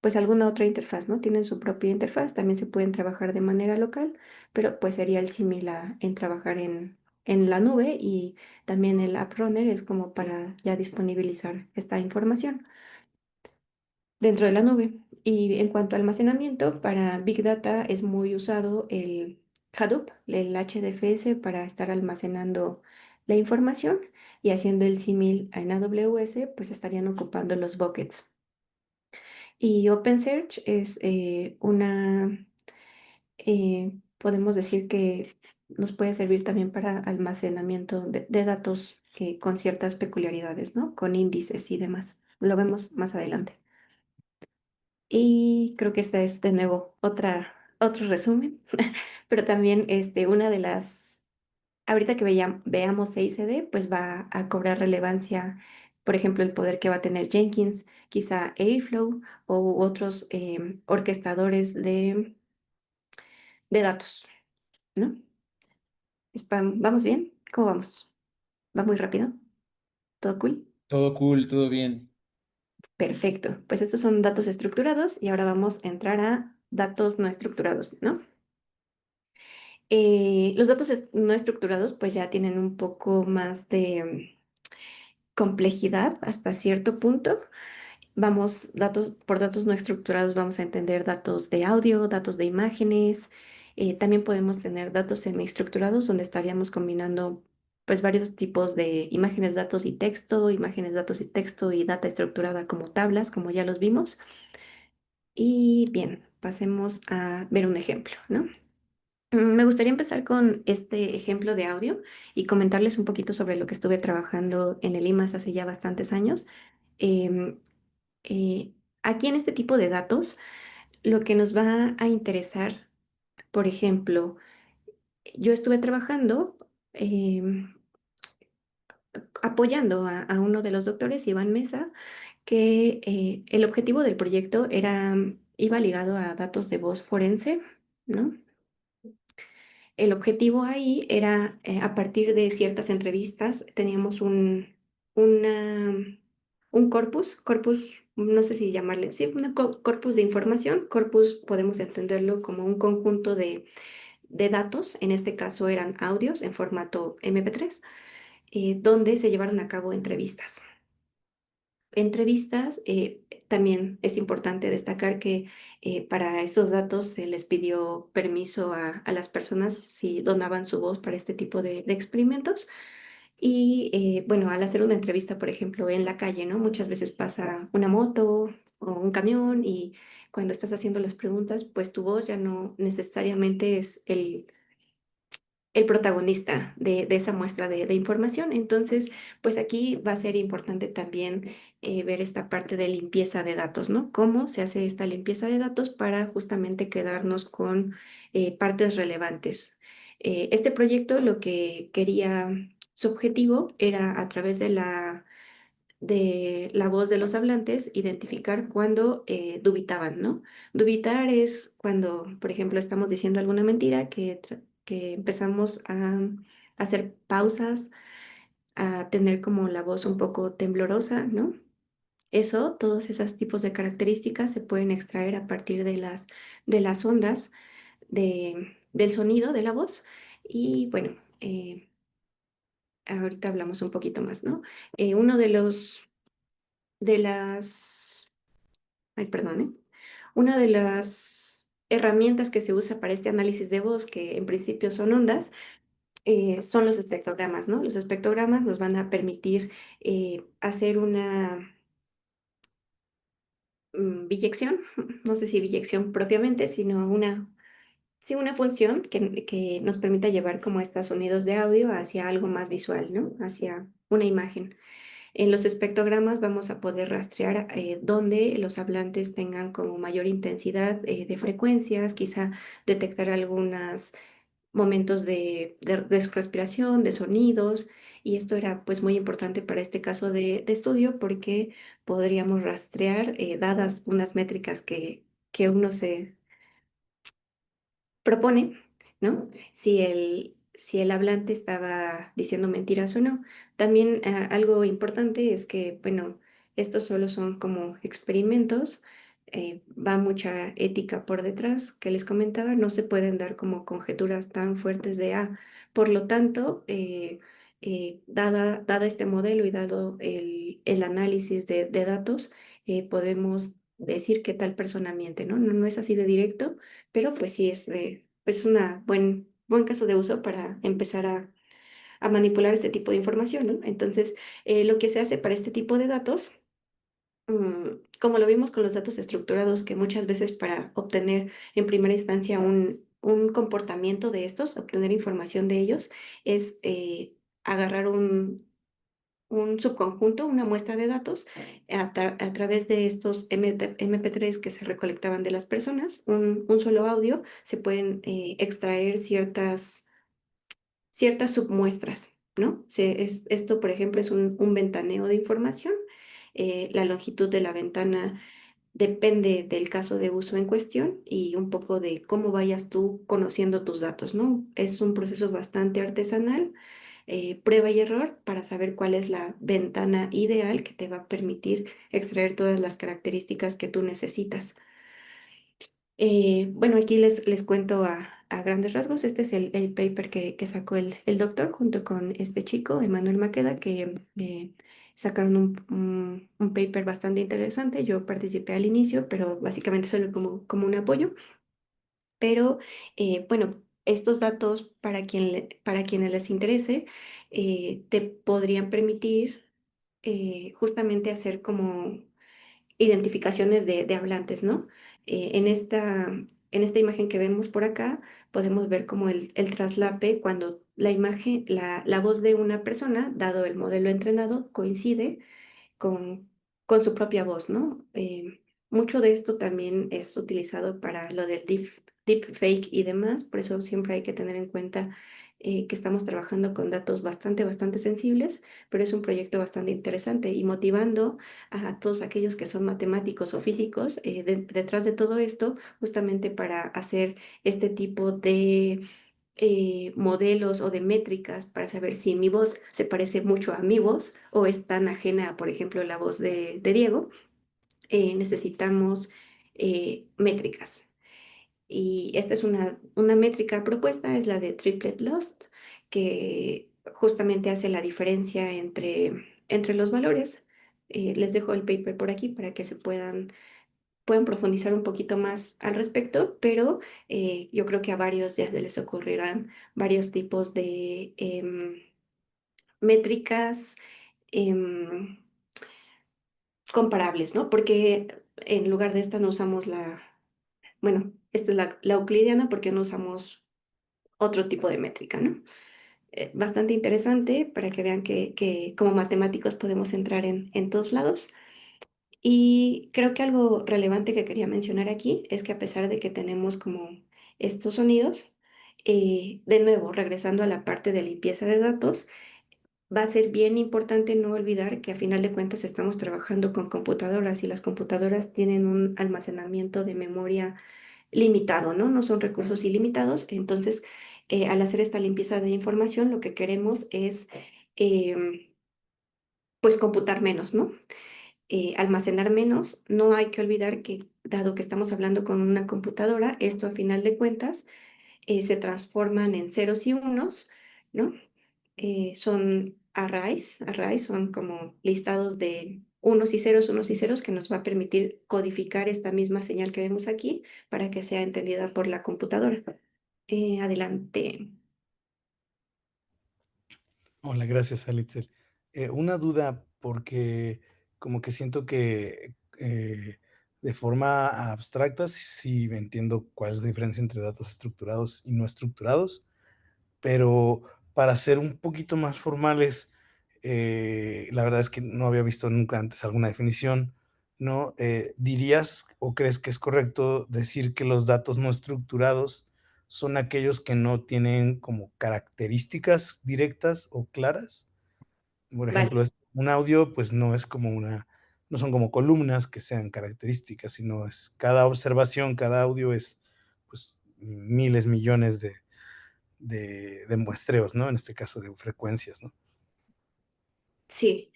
pues alguna otra interfaz, ¿no? Tienen su propia interfaz, también se pueden trabajar de manera local, pero pues sería el símil en trabajar en la nube, y también el App Runner es como para ya disponibilizar esta información dentro de la nube. Y en cuanto a almacenamiento, para Big Data es muy usado el Hadoop, el HDFS, para estar almacenando la información, y haciendo el símil en AWS, pues estarían ocupando los buckets. Y OpenSearch es podemos decir que nos puede servir también para almacenamiento de datos con ciertas peculiaridades, ¿no? Con índices y demás. Lo vemos más adelante. Y creo que esta es de nuevo otro resumen, pero también una de las, ahorita que veamos CICD, pues va a cobrar relevancia, por ejemplo, el poder que va a tener Jenkins, quizá Airflow o otros orquestadores de datos, ¿no? ¿Vamos bien? ¿Cómo vamos? ¿Va muy rápido? ¿Todo cool? Todo cool, todo bien. Perfecto. Pues estos son datos estructurados y ahora vamos a entrar a datos no estructurados, ¿no? Los datos no estructurados pues ya tienen un poco más de complejidad hasta cierto punto. Vamos, por datos no estructurados vamos a entender datos de audio, datos de imágenes. También podemos tener datos semiestructurados donde estaríamos combinando pues varios tipos de imágenes, datos y texto, imágenes, datos y texto y data estructurada como tablas, como ya los vimos. Y bien, pasemos a ver un ejemplo, ¿no? Me gustaría empezar con este ejemplo de audio y comentarles un poquito sobre lo que estuve trabajando en el IMAS hace ya bastantes años. Em, eh, Aquí en este tipo de datos, lo que nos va a interesar, por ejemplo, yo estuve trabajando apoyando a uno de los doctores, Iván Mesa, que el objetivo del proyecto iba ligado a datos de voz forense, ¿no? El objetivo ahí era, a partir de ciertas entrevistas, teníamos una, un corpus, no sé si llamarle, sí, un corpus de información. Corpus podemos entenderlo como un conjunto de datos, en este caso eran audios en formato MP3, donde se llevaron a cabo entrevistas. Entrevistas, también es importante destacar que para estos datos se les pidió permiso a las personas si donaban su voz para este tipo de experimentos. Y bueno, al hacer una entrevista, por ejemplo, en la calle, ¿no? Muchas veces pasa una moto o un camión y cuando estás haciendo las preguntas, pues tu voz ya no necesariamente es el protagonista de esa muestra de información. Entonces, pues aquí va a ser importante también ver esta parte de limpieza de datos, ¿no? ¿Cómo se hace esta limpieza de datos para justamente quedarnos con partes relevantes? Este proyecto lo que quería, su objetivo era a través de la voz de los hablantes, identificar cuando dubitaban, ¿no? Dubitar es cuando, por ejemplo, estamos diciendo alguna mentira, que empezamos a hacer pausas, a tener como la voz un poco temblorosa, ¿no? Eso, todos esos tipos de características se pueden extraer a partir de las ondas del sonido de la voz. Y bueno, ahorita hablamos un poquito más, ¿no? Uno de las Ay, perdón, ¿eh? Una de las herramientas que se usa para este análisis de voz, que en principio son ondas, son los espectrogramas, ¿no? Los espectrogramas nos van a permitir hacer una biyección, no sé si biyección propiamente, sino sí, una función que nos permita llevar como estos sonidos de audio hacia algo más visual, ¿no? Hacia una imagen. En los espectrogramas vamos a poder rastrear dónde los hablantes tengan como mayor intensidad de frecuencias, quizá detectar algunos momentos de su respiración, de sonidos, y esto era pues muy importante para este caso de estudio porque podríamos rastrear, dadas unas métricas que uno se propone, ¿no? Si el hablante estaba diciendo mentiras o no. También algo importante es que, bueno, estos solo son como experimentos, va mucha ética por detrás que les comentaba, no se pueden dar como conjeturas tan fuertes de A. Por lo tanto, dada este modelo y dado el análisis de datos, podemos decir que tal persona miente, ¿no? No, no es así de directo, pero pues sí es una buen caso de uso para empezar a manipular este tipo de información, ¿no? Entonces, lo que se hace para este tipo de datos, como lo vimos con los datos estructurados, que muchas veces para obtener en primera instancia un comportamiento de estos, obtener información de ellos, es agarrar un subconjunto, una muestra de datos, a través de estos MP3 que se recolectaban de las personas, un solo audio, se pueden extraer ciertas submuestras, ¿no? Esto, por ejemplo, es un ventaneo de información. La longitud de la ventana depende del caso de uso en cuestión y un poco de cómo vayas tú conociendo tus datos, ¿no? Es un proceso bastante artesanal, prueba y error para saber cuál es la ventana ideal que te va a permitir extraer todas las características que tú necesitas. Bueno, aquí les cuento a grandes rasgos. Este es el paper que sacó el doctor junto con este chico, Emanuel Maqueda, que sacaron un paper bastante interesante. Yo participé al inicio, pero básicamente solo como un apoyo. Pero bueno, estos datos, para quienes les interese, te podrían permitir justamente hacer como identificaciones de hablantes, ¿no? En esta imagen que vemos por acá, podemos ver como el traslape cuando la imagen, la voz de una persona, dado el modelo entrenado, coincide con, con su propia voz, ¿no? Mucho de esto también es utilizado para lo del deep fake y demás, por eso siempre hay que tener en cuenta que estamos trabajando con datos bastante sensibles, pero es un proyecto bastante interesante y motivando a todos aquellos que son matemáticos o físicos detrás de todo esto, justamente para hacer este tipo de modelos o de métricas para saber si mi voz se parece mucho a mi voz o es tan ajena a, por ejemplo, la voz de Diego. Necesitamos métricas. Y esta es una métrica propuesta, es la de Triplet Loss, que justamente hace la diferencia entre los valores. Les dejo el paper por aquí para que puedan profundizar un poquito más al respecto, pero yo creo que a varios ya se les ocurrirán varios tipos de métricas em, comparables, ¿no? Porque en lugar de esta no usamos bueno, esta es la euclidiana porque no usamos otro tipo de métrica, ¿no? Bastante interesante para que vean que como matemáticos podemos entrar en todos lados. Y creo que algo relevante que quería mencionar aquí es que a pesar de que tenemos como estos sonidos, de nuevo, regresando a la parte de limpieza de datos, va a ser bien importante no olvidar que a final de cuentas estamos trabajando con computadoras y las computadoras tienen un almacenamiento de memoria limitado, ¿no? No son recursos ilimitados. Entonces, al hacer esta limpieza de información, lo que queremos es, em, pues, computar menos, ¿no? Almacenar menos. No hay que olvidar que, dado que estamos hablando con una computadora, esto a final de cuentas se transforman en ceros y unos, ¿no? Son arrays son como listados de unos y ceros, que nos va a permitir codificar esta misma señal que vemos aquí para que sea entendida por la computadora. Adelante. Hola, gracias, Alitzel. Una duda, porque como que siento que de forma abstracta sí entiendo cuál es la diferencia entre datos estructurados y no estructurados, pero para ser un poquito más formales, la verdad es que no había visto nunca antes alguna definición, ¿no? ¿Dirías o crees que es correcto decir que los datos no estructurados son aquellos que no tienen como características directas o claras? Por ejemplo, Vale. un audio, pues no es como no son como columnas que sean características, sino es cada observación, cada audio es pues miles, millones de muestreos, ¿no? En este caso de frecuencias, ¿no? Sí.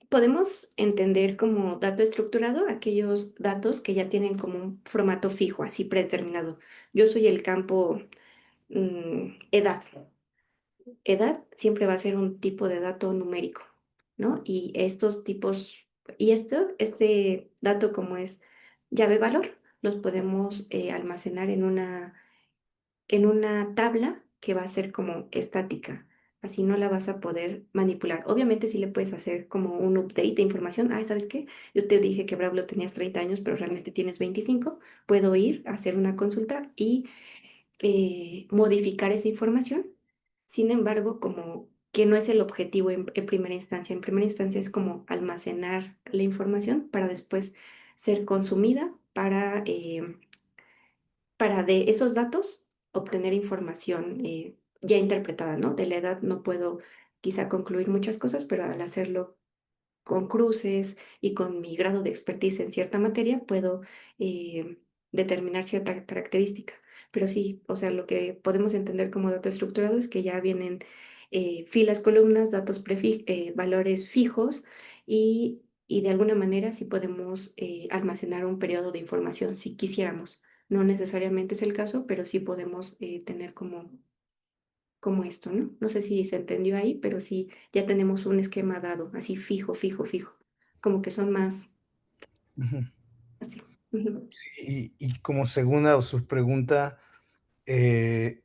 Podemos entender como dato estructurado aquellos datos que ya tienen como un formato fijo, así predeterminado. Yo soy el campo edad. Edad siempre va a ser un tipo de dato numérico, ¿no? Y estos tipos, este dato como es llave valor, los podemos almacenar en una tabla que va a ser como estática. Así no la vas a poder manipular. Obviamente sí le puedes hacer como un update de información. Ay, ¿sabes qué? Yo te dije que Braulio tenías 30 años, pero realmente tienes 25. Puedo ir a hacer una consulta y modificar esa información. Sin embargo, como que no es el objetivo en primera instancia. En primera instancia es como almacenar la información para después ser consumida para de esos datos obtener información ya interpretada, ¿no? De la edad no puedo quizá concluir muchas cosas, pero al hacerlo con cruces y con mi grado de expertise en cierta materia, puedo eh, determinar cierta característica. Pero sí, o sea, lo que podemos entender como dato estructurado es que ya vienen filas, columnas, valores fijos y de alguna manera sí podemos almacenar un periodo de información si quisiéramos. No necesariamente es el caso, pero sí podemos tener como esto, ¿no? No sé si se entendió ahí, pero sí ya tenemos un esquema dado, así fijo, como que son más Ujú. así. Ujú. Sí, y como segunda o subpregunta, eh,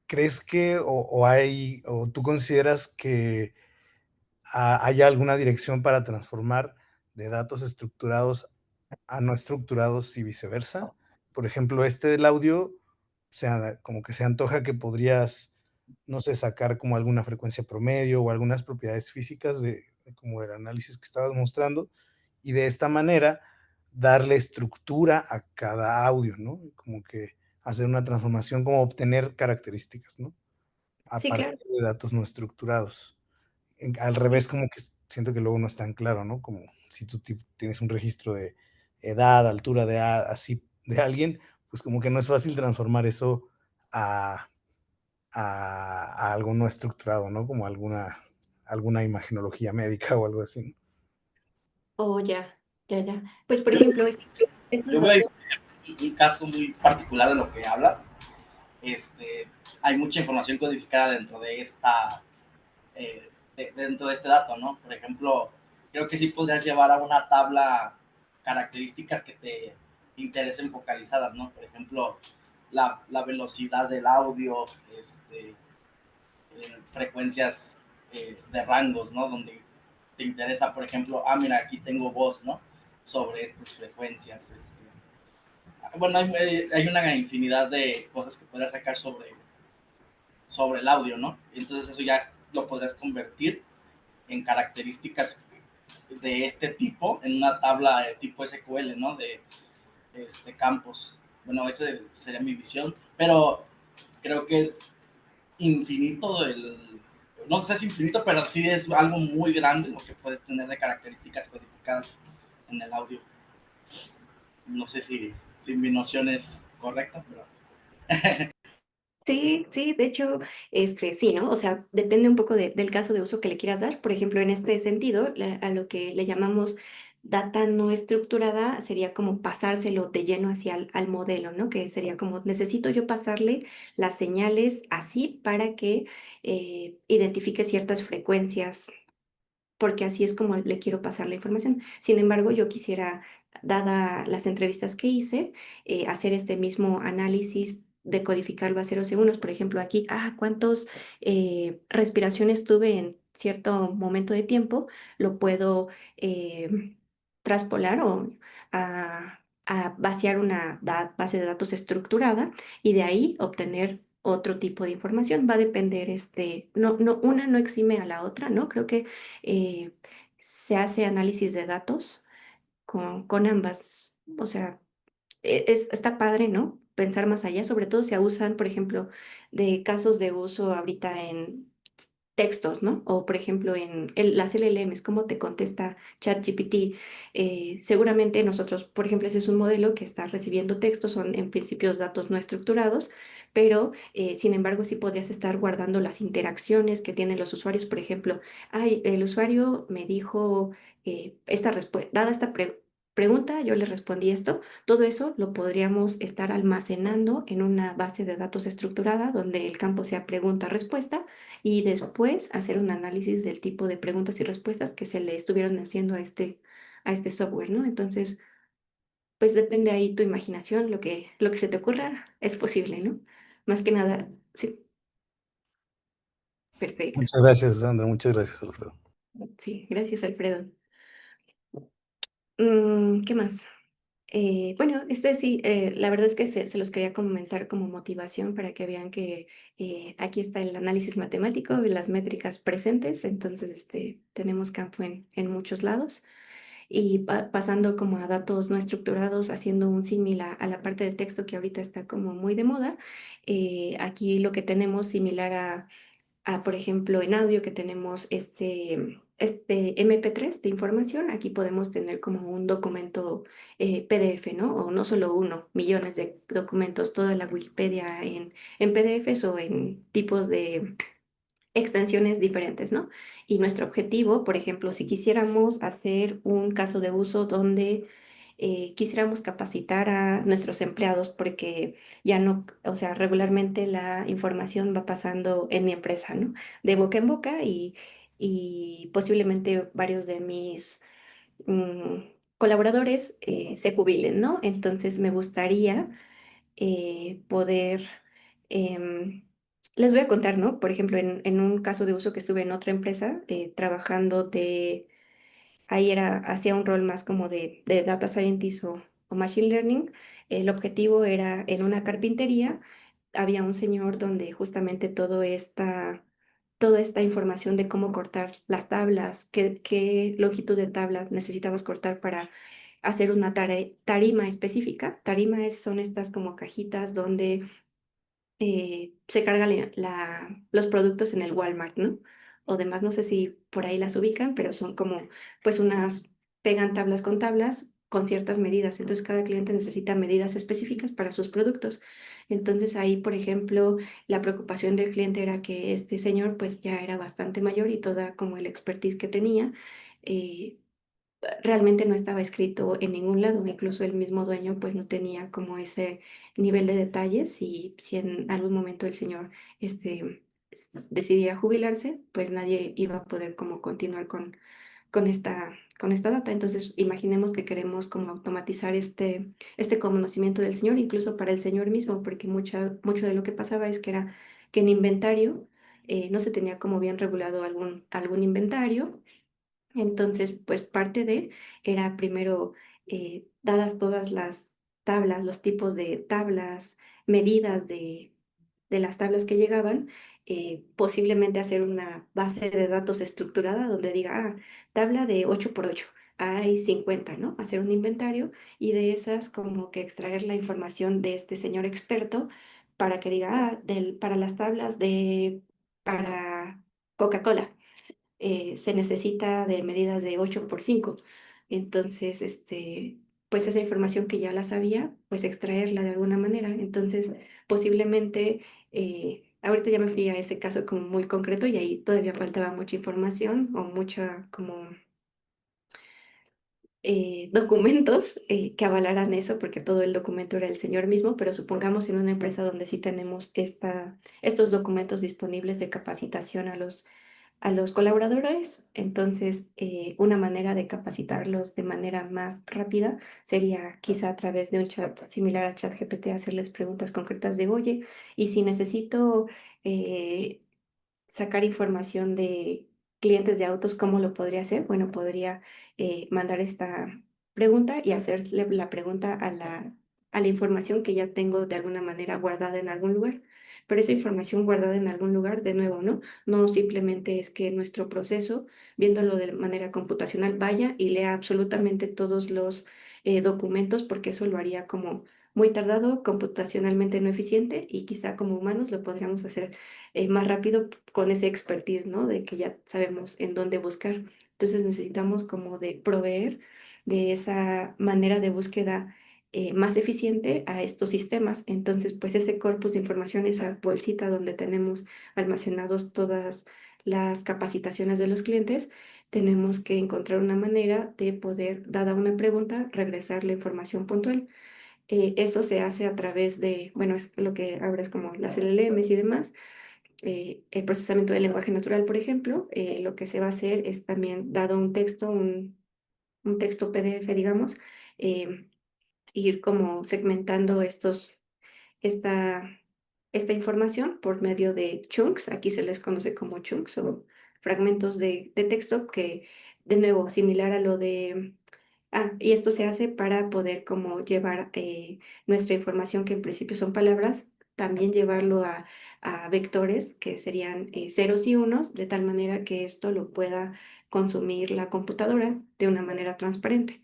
¿crees que o tú consideras que haya alguna dirección para transformar de datos estructurados a no estructurados y viceversa? Por ejemplo, este del audio, o sea, como que se antoja que podrías, no sé, sacar como alguna frecuencia promedio o algunas propiedades físicas como del análisis que estabas mostrando, y de esta manera darle estructura a cada audio, ¿no? Como que hacer una transformación, como obtener características, ¿no? A Sí, partir claro. de datos no estructurados. Al revés, como que siento que luego no es tan claro, ¿no? Como si tú tienes un registro de edad, altura de así de alguien, pues como que no es fácil transformar eso a, a algo no estructurado, ¿no? Como alguna imagenología médica o algo así. Oh, ya, ya, ya. Pues, por Yo, ejemplo, yo estos voy a datos. un caso muy particular de lo que hablas. Este, hay mucha información codificada dentro de dentro de este dato, ¿no? Por ejemplo, creo que sí podrías llevar a una tabla características que te interesen focalizadas, ¿no? Por ejemplo, la velocidad del audio, frecuencias de rangos, ¿no? Donde te interesa, por ejemplo, mira, aquí tengo voz, ¿no? Sobre estas frecuencias. Bueno, hay una infinidad de cosas que podrías sacar sobre el audio, ¿no? Entonces eso ya lo podrías convertir en características de este tipo en una tabla de tipo SQL, ¿no? De campos. Bueno, esa sería mi visión, pero creo que es infinito no sé si es infinito, pero sí es algo muy grande lo que puedes tener de características codificadas en el audio. No sé si mi noción es correcta, pero Sí, sí, de hecho, sí, ¿no? O sea, depende un poco del caso de uso que le quieras dar. Por ejemplo, en este sentido, a lo que le llamamos data no estructurada sería como pasárselo de lleno hacia al modelo, ¿no? Que sería como, necesito yo pasarle las señales así para que identifique ciertas frecuencias porque así es como le quiero pasar la información. Sin embargo, yo quisiera, dada las entrevistas que hice, hacer este mismo análisis, decodificarlo a 0 segundos. Por ejemplo, aquí, ¿cuántos respiraciones tuve en cierto momento de tiempo? Lo puedo traspolar o a vaciar una base de datos estructurada y de ahí obtener otro tipo de información. Va a depender, no, no, una no exime a la otra, ¿no? Creo que eh, se hace análisis de datos con ambas. O sea, está padre, ¿no? Pensar más allá, sobre todo si usan, por ejemplo, de casos de uso ahorita en textos, ¿no? O por ejemplo en las LLMs, cómo te contesta ChatGPT. Seguramente nosotros, por ejemplo, ese es un modelo que está recibiendo textos, son en principios datos no estructurados, pero sin embargo sí podrías estar guardando las interacciones que tienen los usuarios. Por ejemplo, el usuario me dijo esta respuesta, dada esta pregunta, yo le respondí esto. Todo eso lo podríamos estar almacenando en una base de datos estructurada donde el campo sea pregunta-respuesta y después hacer un análisis del tipo de preguntas y respuestas que se le estuvieron haciendo a este software, ¿no? Entonces, pues depende ahí tu imaginación, lo que se te ocurra es posible, ¿no? Más que nada, sí, perfecto. Muchas gracias, Sandra. Muchas gracias, Alfredo. Sí, gracias, Alfredo. ¿Qué más? Bueno, sí, la verdad es que se los quería comentar como motivación para que vean que aquí está el análisis matemático y las métricas presentes, entonces tenemos campo en muchos lados. Y pasando como a datos no estructurados, haciendo un símil a la parte de texto que ahorita está como muy de moda, aquí lo que tenemos similar por ejemplo, en audio que tenemos este MP3 de información, aquí podemos tener como un documento PDF, ¿no? O no solo uno, millones de documentos, toda la Wikipedia en PDFs o en tipos de extensiones diferentes, ¿no? Y nuestro objetivo, por ejemplo, si quisiéramos hacer un caso de uso donde quisiéramos capacitar a nuestros empleados porque ya no, o sea, regularmente la información va pasando en mi empresa, ¿no? De boca en boca y posiblemente varios de mis mm, colaboradores se jubilen, ¿no? Entonces me gustaría poder... em, les voy a contar, ¿no? Por ejemplo, en un caso de uso que estuve en otra empresa trabajando ahí hacía un rol más como de data scientist o machine learning. El objetivo era en una carpintería, había un señor donde justamente toda esta información de cómo cortar las tablas, qué longitud de tabla necesitabas cortar hacer una tarima específica. Son estas como cajitas donde se cargan los productos en el Walmart, ¿no? O demás, no sé si por ahí las ubican, pero son como, pues pegan tablas con ciertas medidas. Entonces, cada cliente necesita medidas específicas para sus productos. Entonces, ahí, por ejemplo, la preocupación del cliente era que este señor, pues ya era bastante mayor y toda como el expertise que tenía. eh, Realmente no estaba escrito en ningún lado, incluso el mismo dueño pues no tenía como ese nivel de detalles y si en algún momento el señor decidiera jubilarse, pues nadie iba a poder como continuar con esta data. Entonces, imaginemos que queremos como automatizar este conocimiento del señor, incluso para el señor mismo, porque mucho de lo que pasaba es que era que en inventario no se tenía como bien regulado algún inventario. Entonces, pues parte de era primero, dadas todas las tablas, los tipos de tablas, medidas de las tablas que llegaban, posiblemente hacer una base de datos estructurada donde diga, tabla de 8 por 8 hay 50, ¿no? Hacer un inventario y de esas como que extraer la información de este señor experto para que diga, para las tablas para Coca-Cola se necesita de medidas de 8 por 5. Entonces, pues esa información que ya la sabía, pues extraerla de alguna manera. Entonces, posiblemente, ahorita ya me fui a ese caso como muy concreto y ahí todavía faltaba mucha información o mucha como documentos que avalaran eso, porque todo el documento era el señor mismo, pero supongamos en una empresa donde sí tenemos estos documentos disponibles de capacitación a los colaboradores. Entonces, una manera de capacitarlos de manera más rápida sería quizá a través de un chat similar a ChatGPT, hacerles preguntas concretas de, oye, y si necesito eh, sacar información de clientes de autos, ¿cómo lo podría hacer? Bueno, podría mandar esta pregunta y hacerle la pregunta a la información que ya tengo de alguna manera guardada en algún lugar. Pero esa información guardada en algún lugar, de nuevo, ¿no? No simplemente es que nuestro proceso, viéndolo de manera computacional, vaya y lea absolutamente todos los documentos, porque eso lo haría como muy tardado, computacionalmente no eficiente y quizá como humanos lo podríamos hacer más rápido con ese expertise, ¿no? De que ya sabemos en dónde buscar. Entonces necesitamos como de proveer de esa manera de búsqueda más eficiente a estos sistemas. Entonces, pues ese corpus de información, esa bolsita donde tenemos almacenados todas las capacitaciones de los clientes, tenemos que encontrar una manera de poder, dada una pregunta, regresar la información puntual. Eso se hace a través de, bueno, es lo que ahora es como las LLMs y demás, el procesamiento del lenguaje natural, por ejemplo, lo que se va a hacer es también, dado un texto, un texto PDF, digamos, eh, ir como segmentando esta, esta información por medio de chunks, aquí se les conoce como chunks o fragmentos de texto que, de nuevo, similar a lo de... y esto se hace para poder como llevar nuestra información, que en principio son palabras, también llevarlo a vectores que serían ceros y unos, de tal manera que esto lo pueda consumir la computadora de una manera transparente.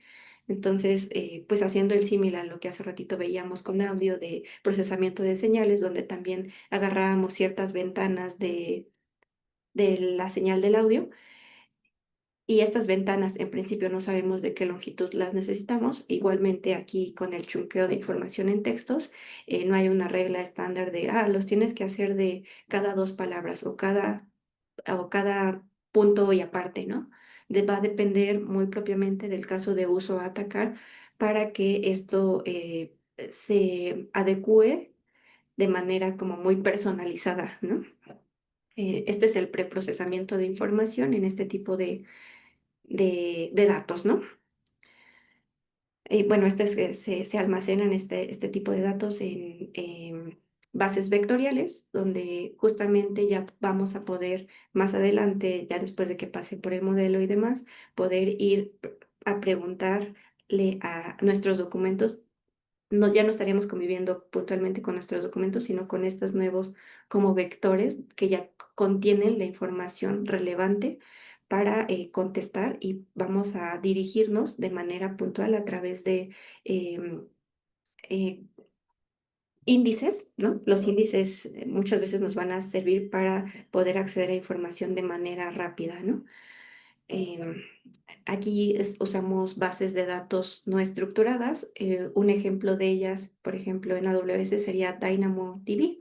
Entonces, pues haciendo el símil a lo que hace ratito veíamos con audio de procesamiento de señales, donde también agarrábamos ciertas ventanas de la señal del audio y estas ventanas en principio no sabemos de qué longitud las necesitamos. Igualmente aquí con el chunqueo de información en textos, no hay una regla estándar de, los tienes que hacer de cada dos palabras o cada punto y aparte, ¿no? Va a depender muy propiamente del caso de uso a atacar para que esto se adecue de manera como muy personalizada, ¿no? Este es el preprocesamiento de información en este tipo de datos, ¿no? Bueno, se almacenan este tipo de datos en bases vectoriales, donde justamente ya vamos a poder más adelante, ya después de que pase por el modelo y demás, poder ir a preguntarle a nuestros documentos. No, ya no estaríamos conviviendo puntualmente con nuestros documentos, sino con estos nuevos como vectores que ya contienen la información relevante para contestar y vamos a dirigirnos de manera puntual a través de em, eh, índices, ¿no? Los índices muchas veces nos van a servir para poder acceder a información de manera rápida, ¿no? Em, Aquí usamos bases de datos no estructuradas. Un ejemplo de ellas, por ejemplo, en AWS sería DynamoDB.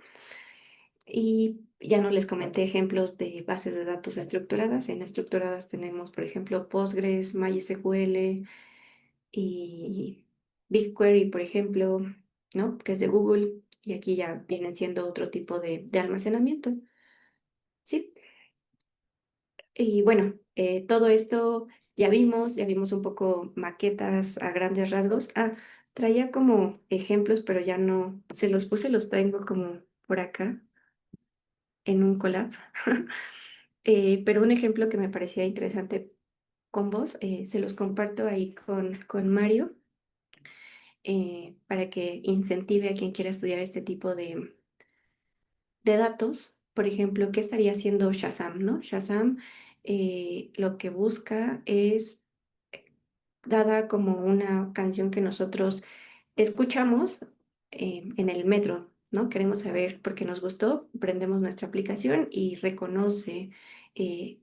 Y ya no les comenté ejemplos de bases de datos estructuradas. En estructuradas tenemos, por ejemplo, Postgres, MySQL y BigQuery, por ejemplo, ¿no? Que es de Google. Y aquí ya vienen siendo otro tipo de almacenamiento. Sí. Y bueno, todo esto ya vimos un poco maquetas a grandes rasgos. Traía como ejemplos, pero ya no, se los puse, los tengo como por acá en un collab. Pero un ejemplo que me parecía interesante con vos, se los comparto ahí con Mario, para que incentive a quien quiera estudiar este tipo de datos. Por ejemplo, ¿qué estaría haciendo Shazam, no? Shazam lo que busca es, dada como una canción que nosotros escuchamos en el metro, ¿no? Queremos saber por qué nos gustó, prendemos nuestra aplicación y reconoce,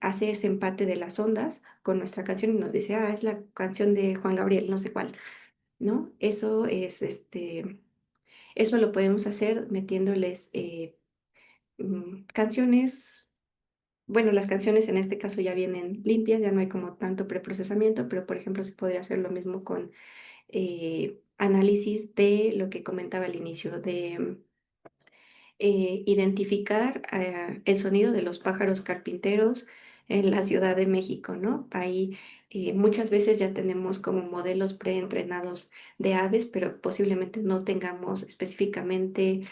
hace ese empate de las ondas con nuestra canción y nos dice, es la canción de Juan Gabriel, no sé cuál, ¿no? Eso es, eso lo podemos hacer metiéndoles canciones. Bueno, las canciones en este caso ya vienen limpias, ya no hay como tanto preprocesamiento, pero por ejemplo se podría hacer lo mismo con análisis de lo que comentaba al inicio, de identificar el sonido de los pájaros carpinteros en la Ciudad de México, ¿no? Ahí muchas veces ya tenemos como modelos preentrenados de aves, pero posiblemente no tengamos específicamente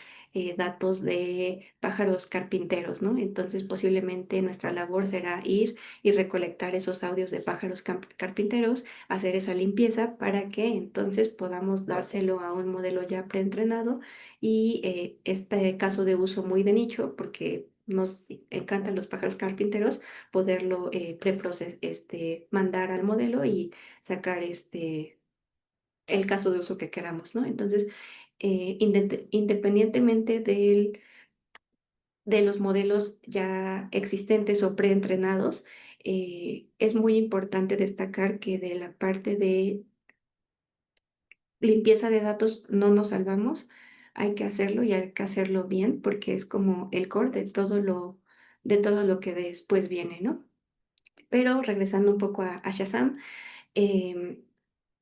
datos de pájaros carpinteros, ¿no? Entonces posiblemente nuestra labor será ir y recolectar esos audios de pájaros carpinteros, hacer esa limpieza para que entonces podamos dárselo a un modelo ya preentrenado y este caso de uso muy de nicho, porque nos encantan los pájaros carpinteros, poderlo mandar al modelo y sacar el caso de uso que queramos, ¿no? Entonces, independientemente de los modelos ya existentes o preentrenados, es muy importante destacar que de la parte de limpieza de datos no nos salvamos, hay que hacerlo y hay que hacerlo bien porque es como el core de todo lo que después viene, ¿no? Pero regresando un poco a Shazam, em,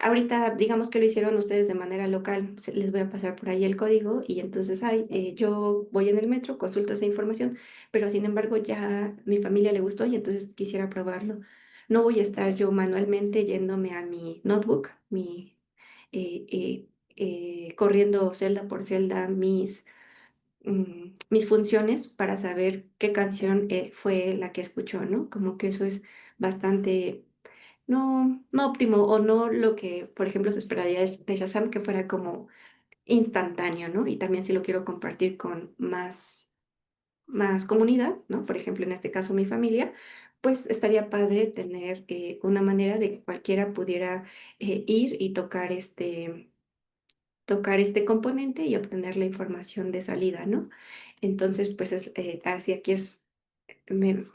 ahorita digamos que lo hicieron ustedes de manera local, les voy a pasar por ahí el código y entonces yo voy en el metro, consulto esa información, pero sin embargo ya mi familia le gustó y entonces quisiera probarlo. No voy a estar yo manualmente yéndome a mi notebook, eh, eh, corriendo celda por celda mis funciones para saber qué canción fue la que escuchó, ¿no? Como que eso es bastante no óptimo o no lo que, por ejemplo, se esperaría de Shazam que fuera como instantáneo, ¿no? Y también si lo quiero compartir con más comunidad, ¿no? Por ejemplo, en este caso mi familia, pues estaría padre tener una manera de que cualquiera pudiera ir y tocar este componente y obtener la información de salida, ¿no? Entonces, pues así me-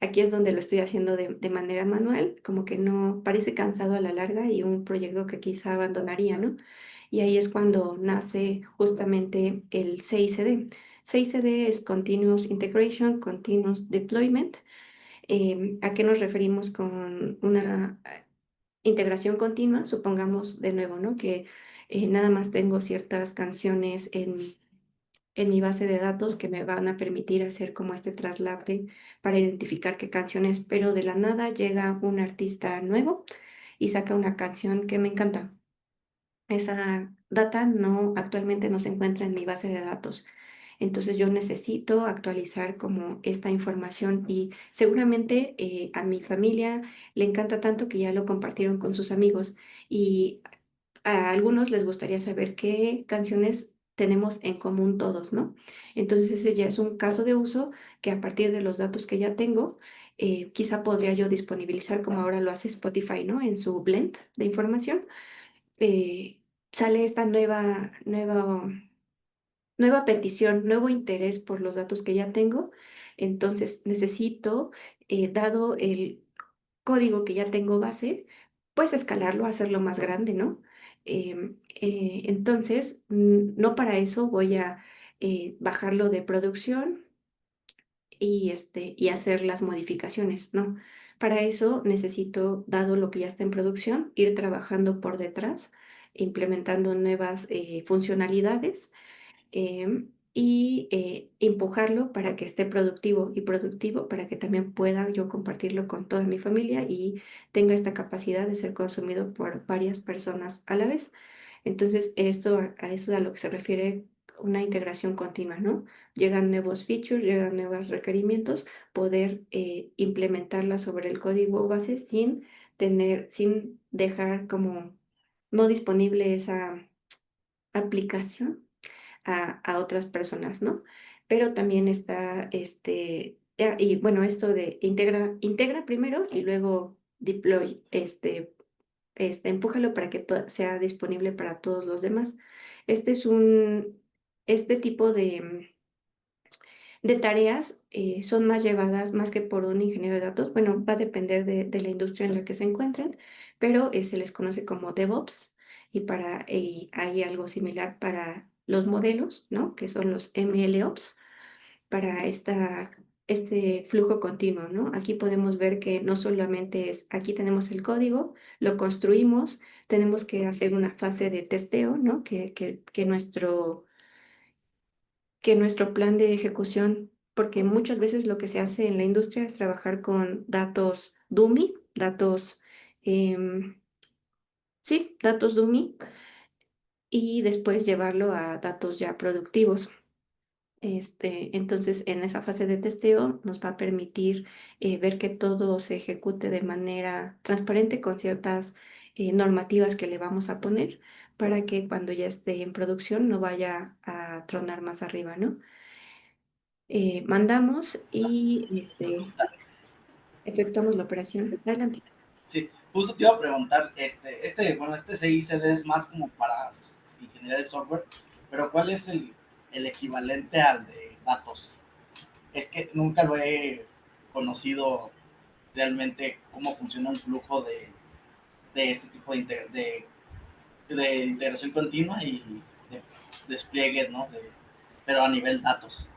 aquí es donde lo estoy haciendo de manera manual, como que no parece cansado a la larga y un proyecto que quizá abandonaría, ¿no? Y ahí es cuando nace justamente el CICD. CICD es Continuous Integration, Continuous Deployment. ¿A qué nos referimos con una integración continua? Supongamos de nuevo, ¿no? Que nada más tengo ciertas canciones en mi base de datos que me van a permitir hacer como este traslape para identificar qué canciones, pero de la nada llega un artista nuevo y saca una canción que me encanta. Esa data actualmente no se encuentra en mi base de datos. Entonces yo necesito actualizar como esta información y seguramente a mi familia le encanta tanto que ya lo compartieron con sus amigos y a algunos les gustaría saber qué canciones tenemos en común todos, ¿no? Entonces ese ya es un caso de uso que a partir de los datos que ya tengo, quizá podría yo disponibilizar, como ahora lo hace Spotify, ¿no? En su blend de información, eh, sale esta nueva petición, nuevo interés por los datos que ya tengo. Entonces necesito, dado el código que ya tengo base, pues escalarlo, hacerlo más grande, ¿no? Entonces, no para eso voy a bajarlo de producción y hacer las modificaciones, ¿no? Para eso necesito, dado lo que ya está en producción, ir trabajando por detrás, implementando nuevas funcionalidades, empujarlo para que esté productivo y productivo para que también pueda yo compartirlo con toda mi familia y tenga esta capacidad de ser consumido por varias personas a la vez. Entonces, esto a eso es a lo que se refiere una integración continua, ¿no? Llegan nuevos features, llegan nuevos requerimientos, poder implementarla sobre el código base sin dejar como no disponible esa aplicación a otras personas, ¿no? Pero también está, y bueno, esto de integra primero y luego deploy, empújalo para que sea disponible para todos los demás. Este es este tipo de tareas son más llevadas más que por un ingeniero de datos. Bueno, va a depender de la industria en la que se encuentren, pero se les conoce como DevOps y hay algo similar para los modelos, ¿no? Que son los MLOps para este flujo continuo, ¿no? Aquí podemos ver que no solamente es, aquí tenemos el código, lo construimos, tenemos que hacer una fase de testeo, ¿no? Que nuestro plan de ejecución, porque muchas veces lo que se hace en la industria es trabajar con datos dummy, em, sí, datos dummy, y después llevarlo a datos ya productivos. Entonces, en esa fase de testeo nos va a permitir ver que todo se ejecute de manera transparente con ciertas normativas que le vamos a poner para que cuando ya esté en producción no vaya a tronar más arriba, ¿no? Mandamos y efectuamos la operación. Adelante. Sí, justo te iba a preguntar, bueno, este CICD es más como para ingeniería de software, pero ¿cuál es el equivalente al de datos? Es que nunca lo he conocido realmente cómo funciona un flujo de este tipo de integración continua y de despliegue, ¿no? Pero a nivel datos,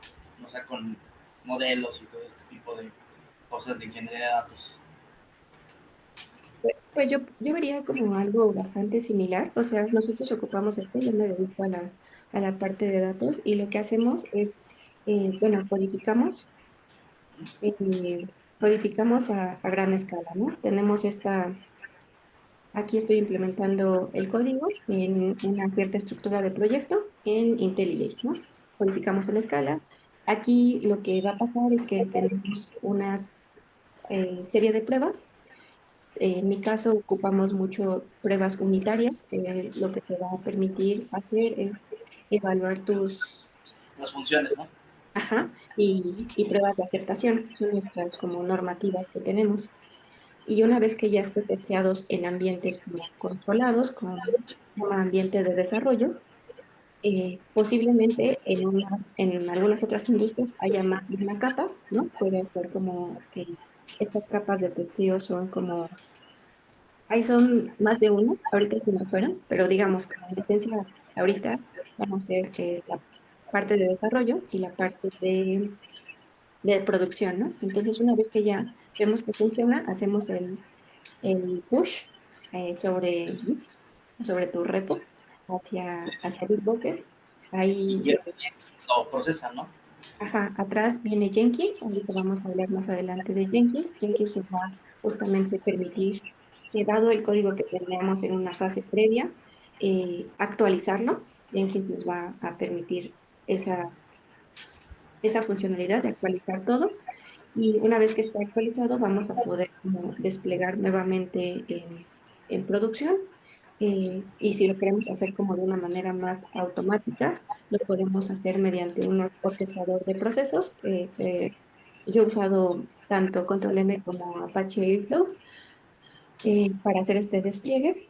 o sea, con modelos y todo este tipo de cosas de ingeniería de datos. Pues yo vería como algo bastante similar, o sea, nosotros ocupamos yo me dedico a la parte de datos y lo que hacemos es, bueno, codificamos a gran escala, ¿no? Aquí estoy implementando el código en una cierta estructura de proyecto en IntelliJ, ¿no? Codificamos en escala. Aquí lo que va a pasar es que tenemos una serie de pruebas. En mi caso, ocupamos mucho pruebas unitarias, que lo que te va a permitir hacer es evaluar Las funciones, ¿no? ajá, y pruebas de aceptación, son nuestras como normativas que tenemos. Y una vez que ya esté testeados en ambientes como controlados, con un ambiente de desarrollo, posiblemente en algunas otras industrias haya más de una capa, ¿no? Puede ser como estas capas de testeo son como ahí son más de uno, ahorita se me fueron, pero digamos que en esencia ahorita vamos a hacer la parte de desarrollo y la parte de producción, ¿no? Entonces, una vez que ya vemos que funciona, hacemos el push sobre tu repo Sí, sí. hacia Bitbucket. Y Ahí, ya lo procesan, ¿no? ajá, atrás viene Jenkins, ahorita vamos a hablar más adelante de Jenkins. Jenkins nos va a justamente permitir, dado el código que tenemos en una fase previa, actualizarlo. Jenkins nos va a permitir esa funcionalidad de actualizar todo. Y una vez que esté actualizado, vamos a poder como desplegar nuevamente en producción. Y si lo queremos hacer como de una manera más automática, lo podemos hacer mediante un orquestador de procesos. Yo he usado tanto Control M como Apache Airflow para hacer este despliegue,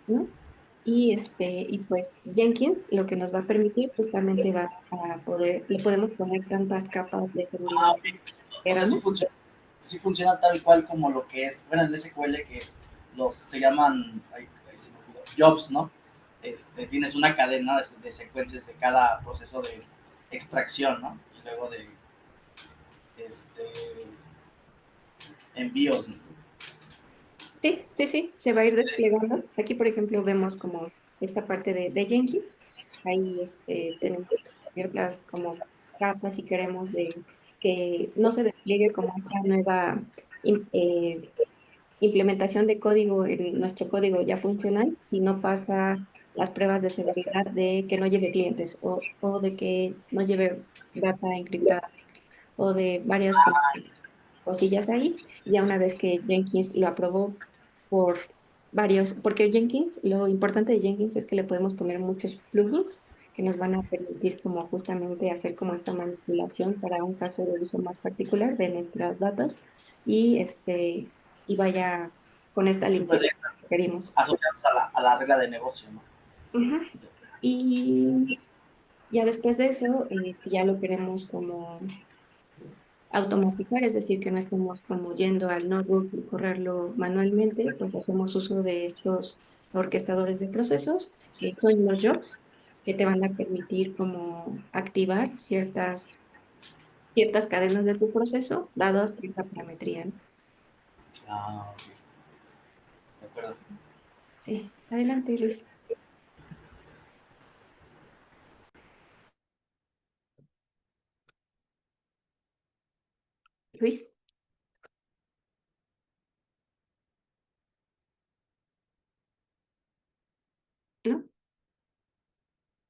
¿no? Y pues Jenkins lo que nos va a permitir justamente va a poder, le podemos poner tantas capas de seguridad Ah, que o sea, queramos. sí funciona tal cual como lo que es, bueno, en SQL que los se llaman ay, se me olvidó, jobs, ¿no? Tienes una cadena de secuencias de cada proceso de extracción, ¿no? Y luego de este, envíos, ¿no? Sí, sí, sí, se va a ir desplegando. Aquí, por ejemplo, vemos como esta parte de Jenkins. Ahí tenemos ciertas como capas si queremos de que no se despliegue como esta nueva im- eh, implementación de código en nuestro código ya funcional, si no pasa las pruebas de seguridad de que no lleve clientes o de que no lleve data encriptada o de varias como cosillas ahí. Ya una vez que Jenkins lo aprobó por varios, porque Jenkins, lo importante de Jenkins es que le podemos poner muchos plugins que nos van a permitir como justamente hacer como esta manipulación para un caso de uso más particular de nuestras datas y y vaya con esta Y pues limpieza que queremos. asociados a la regla de negocio, ¿no? Ujú. Y ya después de eso, si ya lo queremos como automatizar, es decir, que no estemos como yendo al notebook y correrlo manualmente, pues hacemos uso de estos orquestadores de procesos, que son los jobs, que te van a permitir como activar ciertas cadenas de tu proceso, dado cierta parametría, ¿no? Ah, ok, de acuerdo. Sí, adelante, Luis. Luis, ¿no? Bueno,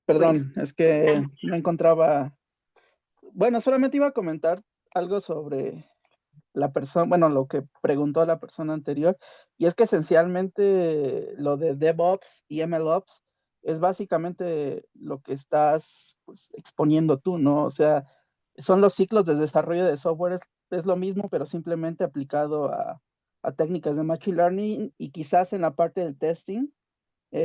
Perdón, es que no encontraba. Bueno, solamente iba a comentar algo sobre la persona, bueno, lo que preguntó la persona anterior, y es que esencialmente lo de DevOps y MLOps es básicamente lo que estás pues, exponiendo tú, ¿no? O sea, son los ciclos de desarrollo de software, es lo mismo, pero simplemente aplicado a técnicas de Machine Learning y quizás en la parte del testing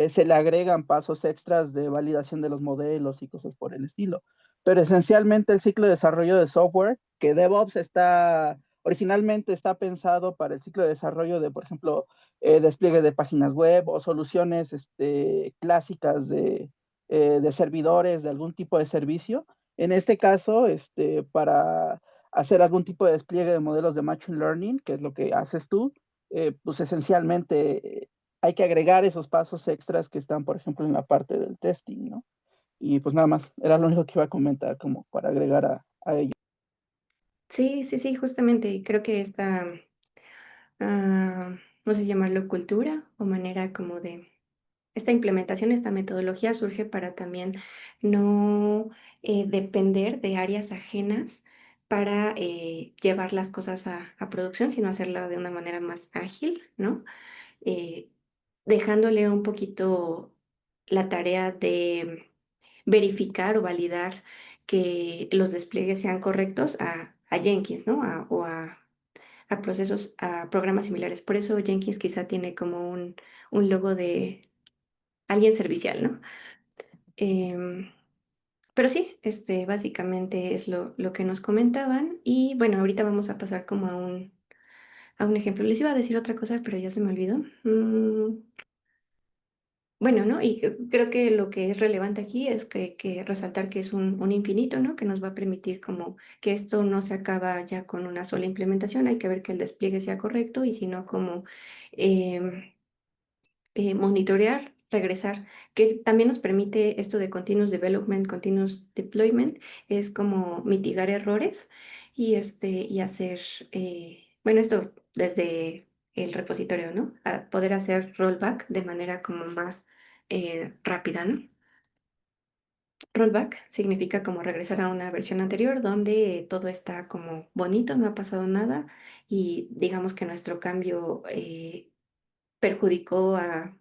se le agregan pasos extras de validación de los modelos y cosas por el estilo. Pero esencialmente el ciclo de desarrollo de software, que DevOps originalmente está pensado para el ciclo de desarrollo de, por ejemplo, despliegue de páginas web o soluciones clásicas de servidores, de algún tipo de servicio. En este caso, para hacer algún tipo de despliegue de modelos de Machine Learning, que es lo que haces tú, pues esencialmente hay que agregar esos pasos extras que están, por ejemplo, en la parte del testing, ¿no? Y pues nada más, era lo único que iba a comentar como para agregar a ello. sí, sí, sí, justamente, y creo que esta, no sé si llamarlo cultura o manera como de esta implementación, esta metodología surge para también no depender de áreas ajenas para llevar las cosas a producción, sino hacerla de una manera más ágil, ¿no? Eh, Dejándole un poquito la tarea de verificar o validar que los despliegues sean correctos a Jenkins, ¿no? A procesos, a programas similares. Por eso Jenkins quizá tiene como un logo de alguien servicial, ¿no? Em, pero sí, básicamente es lo que nos comentaban. Y bueno, ahorita vamos a pasar como a un ejemplo. Les iba a decir otra cosa, pero ya se me olvidó. Bueno, ¿no? Y creo que lo que es relevante aquí es que resaltar que es un infinito, ¿no? Que nos va a permitir como que esto no se acaba ya con una sola implementación. Hay que ver que el despliegue sea correcto y si no, como em, monitorear, regresar, que también nos permite esto de continuous development, continuous deployment, es como mitigar errores y hacer, bueno, esto desde el repositorio, ¿no? A poder hacer rollback de manera como más rápida, ¿no? Rollback significa como regresar a una versión anterior donde todo está como bonito, no ha pasado nada y digamos que nuestro cambio perjudicó a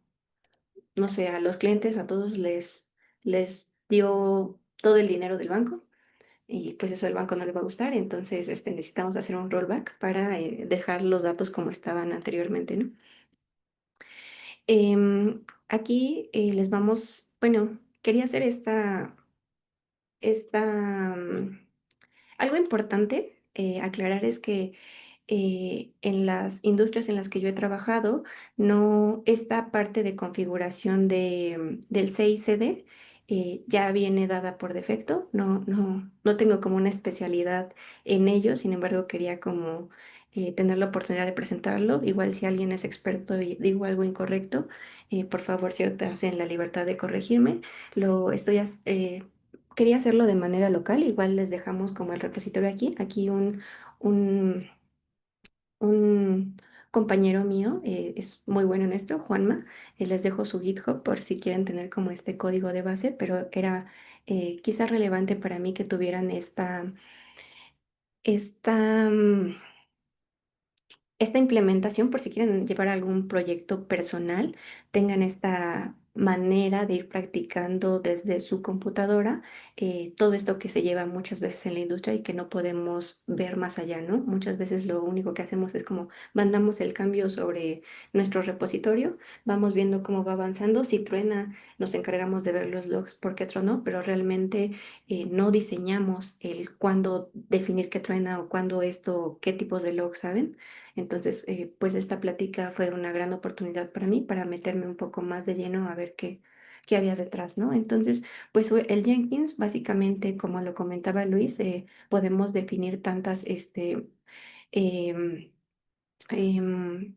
no sé, a los clientes, a todos les dio todo el dinero del banco y pues eso al banco no le va a gustar, entonces necesitamos hacer un rollback para dejar los datos como estaban anteriormente, ¿no? Aquí les vamos, bueno, quería hacer esta, algo importante aclarar es que en las industrias en las que yo he trabajado, no, esta parte de configuración del CICD ya viene dada por defecto. No tengo como una especialidad en ello, sin embargo, quería como tener la oportunidad de presentarlo. Igual si alguien es experto y digo algo incorrecto, por favor, siéntanse en la libertad de corregirme. Lo estoy quería hacerlo de manera local, igual les dejamos como el repositorio aquí un, un compañero mío es muy bueno en esto, Juanma. Les dejo su GitHub por si quieren tener como este código de base, pero era quizás relevante para mí que tuvieran esta, esta implementación, por si quieren llevar algún proyecto personal, tengan esta manera de ir practicando desde su computadora todo esto que se lleva muchas veces en la industria y que no podemos ver más allá, ¿no? Muchas veces lo único que hacemos es como mandamos el cambio sobre nuestro repositorio, vamos viendo cómo va avanzando, si truena, nos encargamos de ver los logs por qué tronó, pero realmente no diseñamos el cuándo definir qué truena o cuándo esto, qué tipos de logs, ¿saben? Entonces, pues esta plática fue una gran oportunidad para mí, para meterme un poco más de lleno a ver qué había detrás, ¿no? Entonces, pues el Jenkins, básicamente, como lo comentaba Luis, podemos definir tantas, em, em,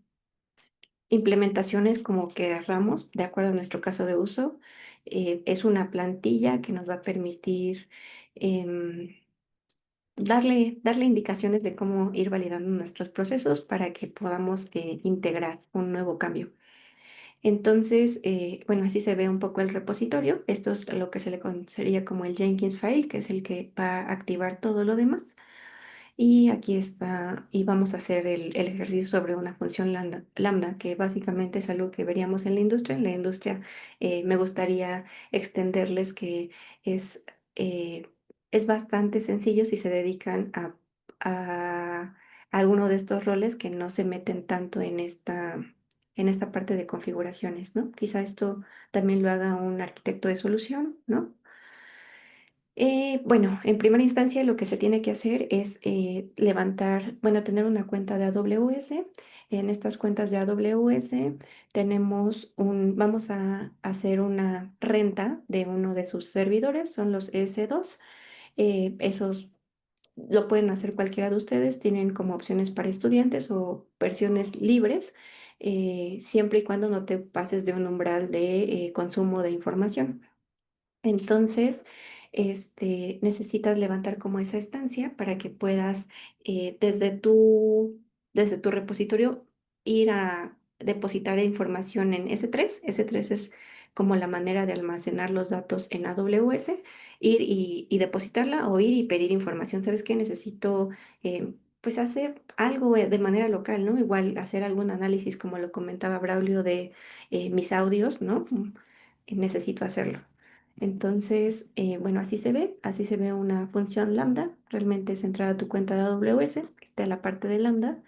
implementaciones como querramos, de acuerdo a nuestro caso de uso. Es una plantilla que nos va a permitir em, darle indicaciones de cómo ir validando nuestros procesos para que podamos integrar un nuevo cambio. Entonces, bueno, así se ve un poco el repositorio. Esto es lo que se le conocería como el Jenkins file, que es el que va a activar todo lo demás. Y aquí está, y vamos a hacer el ejercicio sobre una función lambda, que básicamente es algo que veríamos en la industria. En la industria me gustaría extenderles que es, eh, es bastante sencillo si se dedican a alguno de estos roles que no se meten tanto en esta parte de configuraciones, ¿no? Quizá esto también lo haga un arquitecto de solución, ¿no? Bueno, en primera instancia lo que se tiene que hacer es levantar, bueno, tener una cuenta de AWS. En estas cuentas de AWS vamos a hacer una renta de uno de sus servidores, son los S2. Esos lo pueden hacer cualquiera de ustedes, tienen como opciones para estudiantes o versiones libres, siempre y cuando no te pases de un umbral de consumo de información. Entonces, necesitas levantar como esa estancia para que puedas desde tu repositorio ir a depositar información en S3. S3 es como la manera de almacenar los datos en AWS, ir y depositarla o ir y pedir información. ¿Sabes qué? Necesito pues hacer algo de manera local, ¿no? Igual hacer algún análisis, como lo comentaba Braulio, de mis audios, ¿no? Necesito hacerlo. Entonces, bueno, así se ve una función lambda. Realmente es entrar a tu cuenta de AWS, irte a la parte de lambda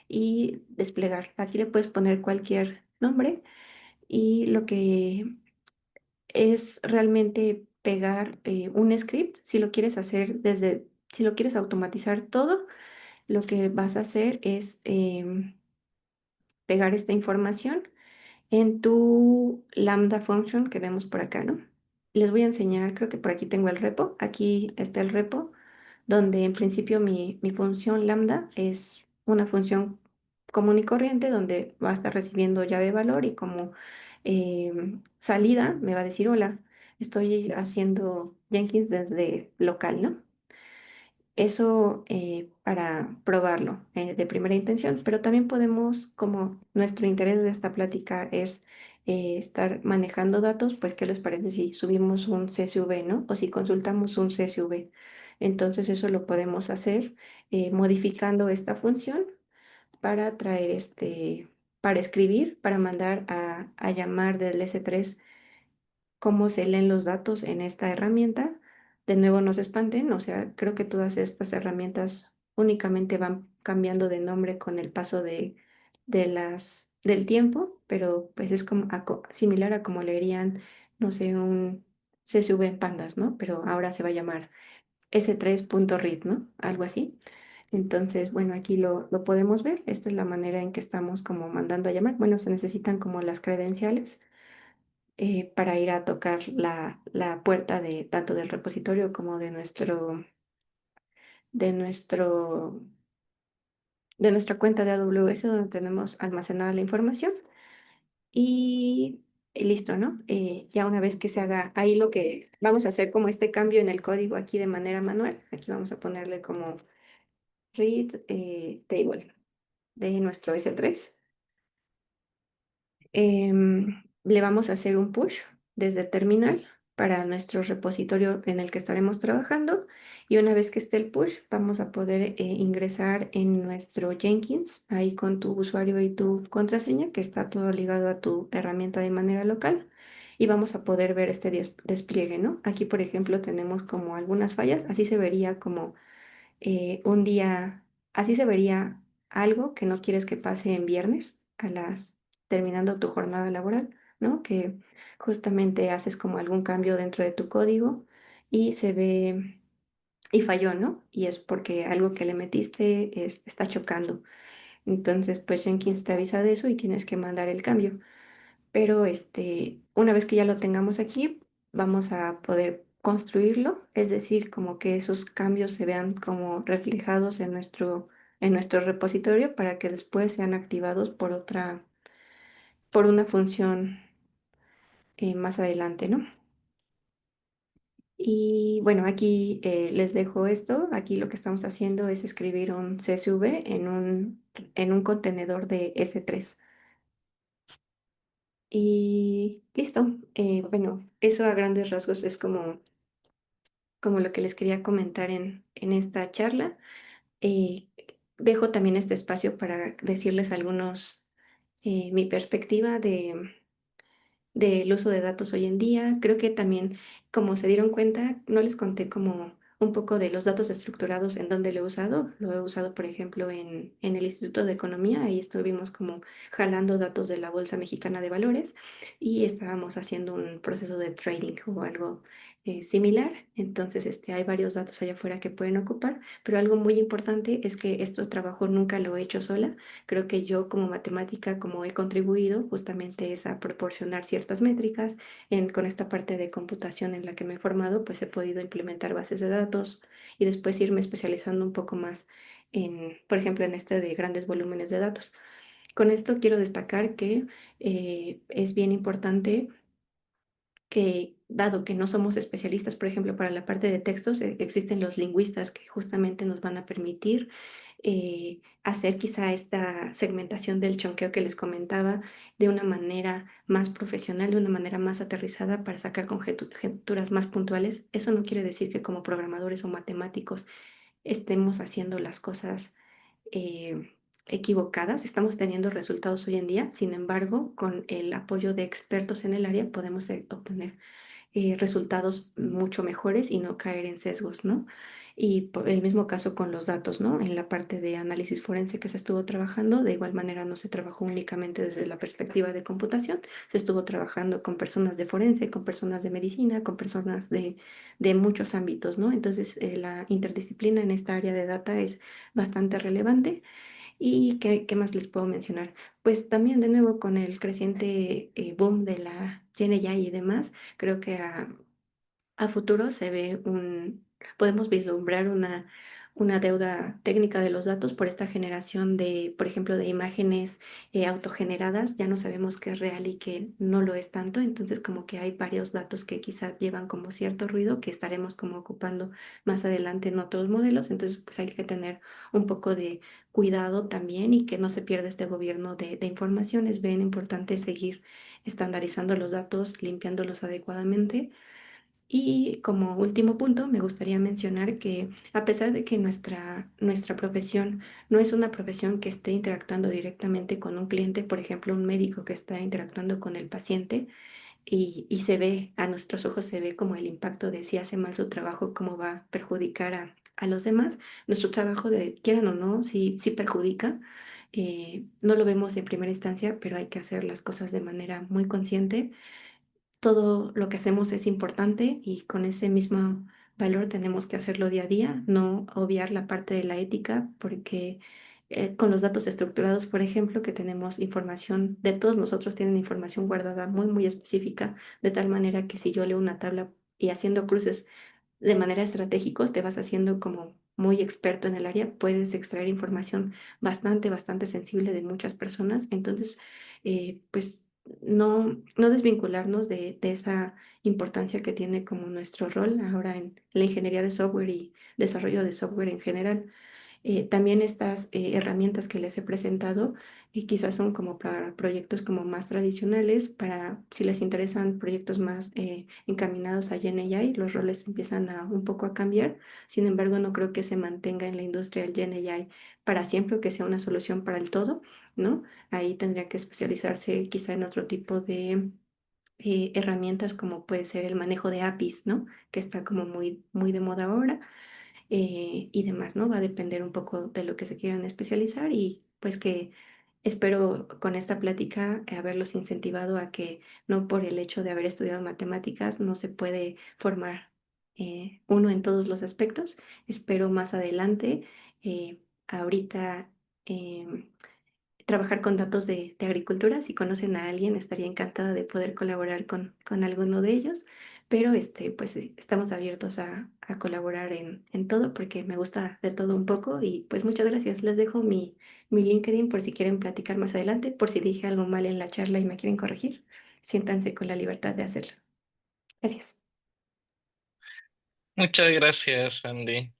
y desplegar. Aquí le puedes poner cualquier nombre y lo que es realmente pegar un script. Si lo quieres hacer si lo quieres automatizar todo, lo que vas a hacer es pegar esta información en tu Lambda function que vemos por acá, ¿no? Les voy a enseñar, creo que por aquí tengo el repo. Aquí está el repo, donde en principio mi función Lambda es una función común y corriente, donde va a estar recibiendo llave valor y como salida me va a decir, hola, estoy haciendo Jenkins desde local, ¿no? Eso para probarlo de primera intención, pero también podemos, como nuestro interés de esta plática es estar manejando datos, pues ¿qué les parece si subimos un CSV, ¿no? O si consultamos un CSV. Entonces eso lo podemos hacer modificando esta función para traer para escribir, para mandar a llamar del S3 cómo se leen los datos en esta herramienta de nuevo no se espanten, o sea, creo que todas estas herramientas únicamente van cambiando de nombre con el paso del tiempo, pero pues es como similar a como leerían, no sé, un CSV en pandas, ¿no? Pero ahora se va a llamar S3.read, ¿no? Algo así. Entonces, bueno, aquí lo podemos ver. Esta es la manera en que estamos como mandando a llamar. Bueno, se necesitan como las credenciales para ir a tocar la puerta de tanto del repositorio como de nuestro, de nuestra cuenta de AWS donde tenemos almacenada la información. Y listo, ¿no? Ya una vez que se haga ahí lo que vamos a hacer como este cambio en el código aquí de manera manual. Aquí vamos a ponerle como read table de nuestro S3. Le vamos a hacer un push desde terminal para nuestro repositorio en el que estaremos trabajando y una vez que esté el push vamos a poder ingresar en nuestro Jenkins ahí con tu usuario y tu contraseña que está todo ligado a tu herramienta de manera local y vamos a poder ver este despliegue, ¿no? Aquí por ejemplo tenemos como algunas fallas, así se vería como un día, así se vería algo que no quieres que pase en viernes terminando tu jornada laboral, ¿no? Que justamente haces como algún cambio dentro de tu código y se ve y falló, ¿no? Y es porque algo que le metiste está chocando. Entonces, pues Jenkins te avisa de eso y tienes que mandar el cambio. Pero una vez que ya lo tengamos aquí, vamos a poder construirlo, es decir, como que esos cambios se vean como reflejados en nuestro repositorio para que después sean activados por una función más adelante, ¿no? Y bueno, aquí les dejo esto. Aquí lo que estamos haciendo es escribir un CSV en un contenedor de S3. Y listo. Bueno, eso a grandes rasgos es como lo que les quería comentar en esta charla. Eh, Dejo también este espacio para decirles mi perspectiva del uso de datos hoy en día. Creo que también, como se dieron cuenta, no les conté como un poco de los datos estructurados en donde lo he usado. Lo he usado, por ejemplo, en el Instituto de Economía. Ahí estuvimos como jalando datos de la Bolsa Mexicana de Valores y estábamos haciendo un proceso de trading o algo similar. Entonces, hay varios datos allá afuera que pueden ocupar, pero algo muy importante es que este trabajo nunca lo he hecho sola. Creo que yo como matemática, como he contribuido justamente es a proporcionar ciertas métricas. Con esta parte de computación en la que me he formado, pues he podido implementar bases de datos y después irme especializando un poco más por ejemplo, en este de grandes volúmenes de datos. Con esto quiero destacar que es bien importante que, dado que no somos especialistas, por ejemplo, para la parte de textos, existen los lingüistas que justamente nos van a permitir hacer quizá esta segmentación del chonqueo que les comentaba de una manera más profesional, de una manera más aterrizada para sacar conjeturas más puntuales. Eso no quiere decir que como programadores o matemáticos estemos haciendo las cosas equivocadas. Estamos teniendo resultados hoy en día. Sin embargo, con el apoyo de expertos en el área podemos obtener resultados mucho mejores y no caer en sesgos, ¿no? Y por el mismo caso con los datos, ¿no? En la parte de análisis forense que se estuvo trabajando, de igual manera no se trabajó únicamente desde la perspectiva de computación, se estuvo trabajando con personas de forense, con personas de medicina, con personas de muchos ámbitos, ¿no? Entonces, la interdisciplina en esta área de data es bastante relevante. ¿Y qué más les puedo mencionar? Pues también de nuevo con el creciente boom de la Gen AI y demás, creo que a futuro podemos vislumbrar una deuda técnica de los datos por esta generación de, por ejemplo, de imágenes autogeneradas. Ya no sabemos qué es real y qué no lo es tanto. Entonces, como que hay varios datos que quizás llevan como cierto ruido que estaremos como ocupando más adelante en otros modelos. Entonces, pues hay que tener un poco de cuidado también y que no se pierda este gobierno de información. Es bien importante seguir estandarizando los datos, limpiándolos adecuadamente y como último punto, me gustaría mencionar que a pesar de que nuestra profesión no es una profesión que esté interactuando directamente con un cliente, por ejemplo, un médico que está interactuando con el paciente, y se ve, a nuestros ojos se ve como el impacto de si hace mal su trabajo, cómo va a perjudicar a los demás. Nuestro trabajo, de quieran o no, sí perjudica. No lo vemos en primera instancia, pero hay que hacer las cosas de manera muy consciente. Todo lo que hacemos es importante y con ese mismo valor tenemos que hacerlo día a día, no obviar la parte de la ética, porque con los datos estructurados, por ejemplo, que tenemos información de todos nosotros, tienen información guardada muy específica, de tal manera que si yo leo una tabla y haciendo cruces de manera estratégica, te vas haciendo como muy experto en el área, puedes extraer información bastante sensible de muchas personas. Entonces, pues no desvincularnos de esa importancia que tiene como nuestro rol ahora en la ingeniería de software y desarrollo de software en general. También estas herramientas que les he presentado quizás son como para proyectos como más tradicionales, para si les interesan proyectos más encaminados a GenAI, los roles empiezan a un poco a cambiar. Sin embargo, no creo que se mantenga en la industria el GenAI para siempre o que sea una solución para el todo, ¿no? Ahí tendría que especializarse quizá en otro tipo de herramientas como puede ser el manejo de APIs, ¿no? Que está como muy de moda ahora y demás, ¿no? Va a depender un poco de lo que se quieran especializar y pues que espero con esta plática haberlos incentivado a que no por el hecho de haber estudiado matemáticas no se puede formar uno en todos los aspectos. Espero más adelante, ahorita, em, trabajar con datos de agricultura. Si conocen a alguien, estaría encantada de poder colaborar con alguno de ellos, pero pues estamos abiertos a colaborar en todo porque me gusta de todo un poco y pues muchas gracias. Les dejo mi LinkedIn por si quieren platicar más adelante, por si dije algo mal en la charla y me quieren corregir. Siéntanse con la libertad de hacerlo. Gracias. Muchas gracias, Andy.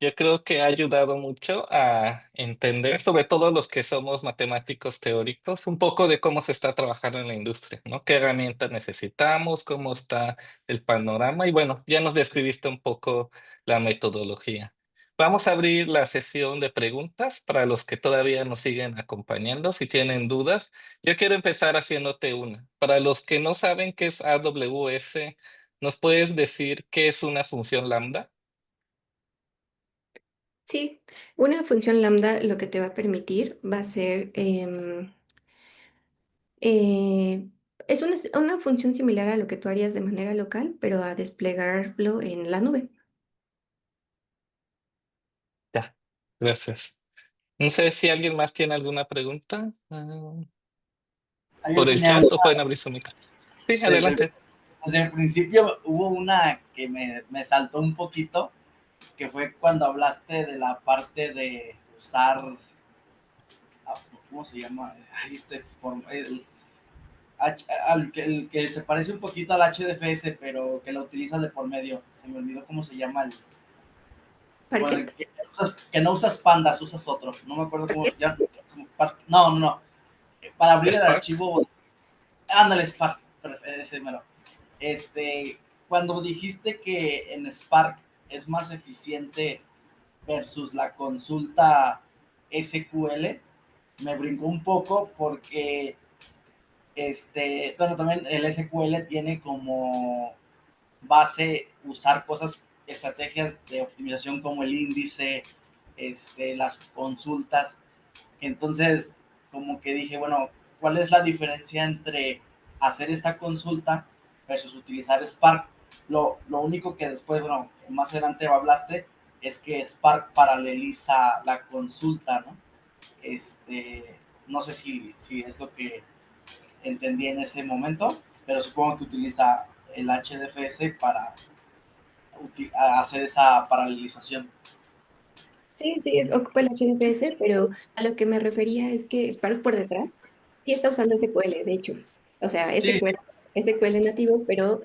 Yo creo que ha ayudado mucho a entender, sobre todo los que somos matemáticos teóricos, un poco de cómo se está trabajando en la industria, ¿no? ¿Qué herramientas necesitamos? ¿Cómo está el panorama? Y bueno, ya nos describiste un poco la metodología. Vamos a abrir la sesión de preguntas para los que todavía nos siguen acompañando. Si tienen dudas, yo quiero empezar haciéndote una. Para los que no saben qué es AWS, ¿nos puedes decir qué es una función lambda? Sí, una función lambda lo que te va a permitir va a ser Eh, es una función similar a lo que tú harías de manera local, pero a desplegarlo en la nube. Ya, gracias. No sé si alguien más tiene alguna pregunta Yo por el tenía chat o una, pueden abrir su micro. Sí, desde, adelante. desde el principio hubo una que me saltó un poquito, que fue cuando hablaste de la parte de usar, ¿cómo se llama? Ay, el que se parece un poquito al HDFS, pero que lo utiliza de por medio. Se me olvidó cómo se llama Parquet, que no usas pandas, usas otro. No me acuerdo cómo. Parquet. Ya, no. Para abrir el Spark. archivo, ándale, Spark. Ese mero. Cuando dijiste que en Spark es más eficiente versus la consulta SQL, me brincó un poco porque bueno, también el SQL tiene como base usar cosas, estrategias de optimización como el índice, las consultas. Entonces, como que dije, bueno, ¿cuál es la diferencia entre hacer esta consulta versus utilizar Spark? Lo único que después, bueno, más adelante hablaste, es que Spark paraleliza la consulta, ¿no? No sé si es lo que entendí en ese momento, pero supongo que utiliza el HDFS para hacer esa paralelización. Sí, ocupa el HDFS, pero a lo que me refería es que Spark por detrás sí está usando SQL, de hecho. O sea, Sí, SQL nativo, pero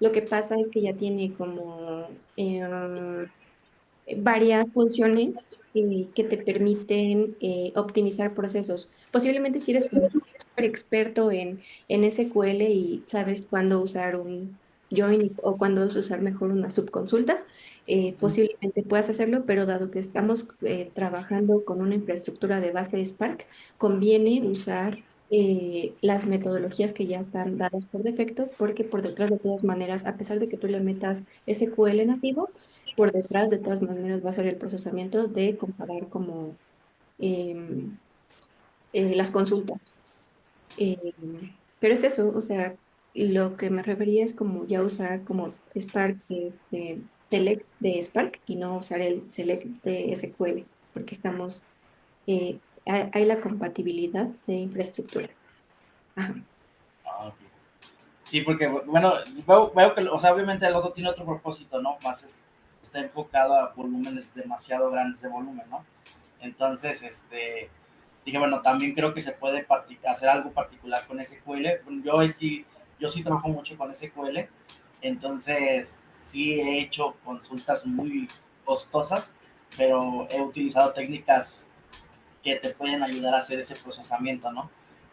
lo que pasa es que ya tiene como varias funciones que te permiten optimizar procesos. Posiblemente si eres como súper experto en SQL y sabes cuándo usar un join o cuándo usar mejor una subconsulta, posiblemente puedas hacerlo, pero dado que estamos trabajando con una infraestructura de base Spark, conviene usar las metodologías que ya están dadas por defecto, porque por detrás de todas maneras, a pesar de que tú le metas SQL nativo, por detrás de todas maneras va a ser el procesamiento de comparar como em, las consultas. Pero es eso, o sea, lo que me refería es como ya usar como Spark, Select de Spark y no usar el Select de SQL, porque hay la compatibilidad de infraestructura. Ajá. Ah, ok. Sí, porque, bueno, veo que, o sea, obviamente el otro tiene otro propósito, ¿no? Más está enfocado a volúmenes demasiado grandes de volumen, ¿no? Entonces, dije, bueno, también creo que se puede hacer algo particular con SQL. Yo sí trabajo mucho con SQL, entonces sí he hecho consultas muy costosas, pero he utilizado técnicas que te pueden ayudar a hacer ese procesamiento, ¿no?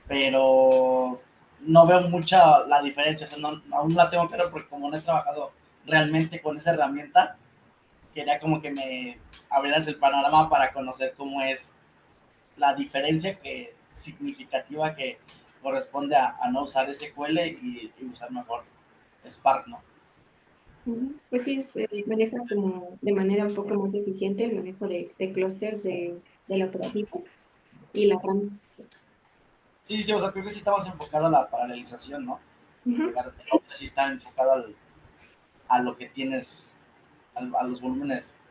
Pero no veo mucha la diferencia, o sea, aún la tengo claro porque como no he trabajado realmente con esa herramienta, quería como que me abrieras el panorama para conocer cómo es la diferencia significativa que corresponde a no usar SQL y usar mejor Spark, ¿no? Pues sí, maneja como de manera un poco más eficiente el manejo de clústeres del operativo y la RAM. Sí, sí, o sea, creo que sí está más enfocado a la paralelización, ¿no? En Ujú. lugar de otro sí está enfocado a lo que tienes, a los volúmenes,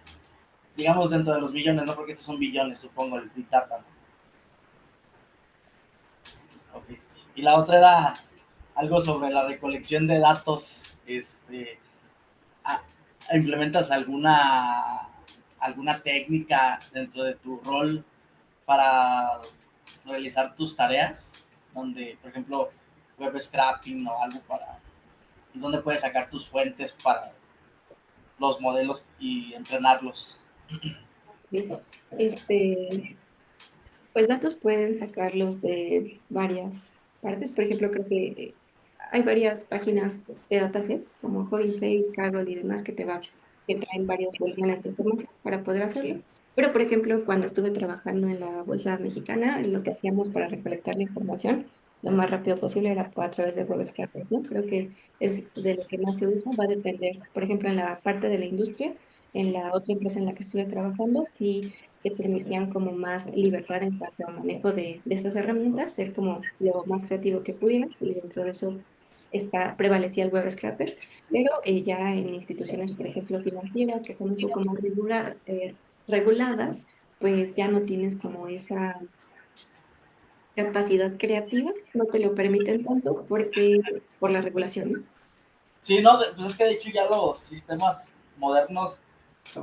digamos dentro de los millones, ¿no? Porque estos son billones, supongo, el Big Data, ¿no? Okay. Y la otra era algo sobre la recolección de datos, a- ¿implementas alguna técnica dentro de tu rol para realizar tus tareas? Donde, por ejemplo, web scraping o algo donde puedes sacar tus fuentes para los modelos y entrenarlos. Bien. Este, Pues datos pueden sacarlos de varias partes. Por ejemplo, creo que hay varias páginas de datasets como Hugging Face, Kaggle y demás que traen varios volúmenes de información para poder hacerlo. Pero, por ejemplo, cuando estuve trabajando en la Bolsa Mexicana, lo que hacíamos para recolectar la información lo más rápido posible era a través de web scrapers, ¿no? Creo que es de lo que más se usa, va a depender. Por ejemplo, en la parte de la industria, en la otra empresa en la que estuve trabajando, sí se permitían como más libertad en cuanto al manejo de estas herramientas, ser como lo más creativo que pudieras y dentro de eso prevalecía el web scraper, pero ya en instituciones, por ejemplo, financieras que están un poco más reguladas, pues ya no tienes como esa capacidad creativa, no te lo permiten tanto por la regulación, ¿no? Sí, no, pues es que de hecho ya los sistemas modernos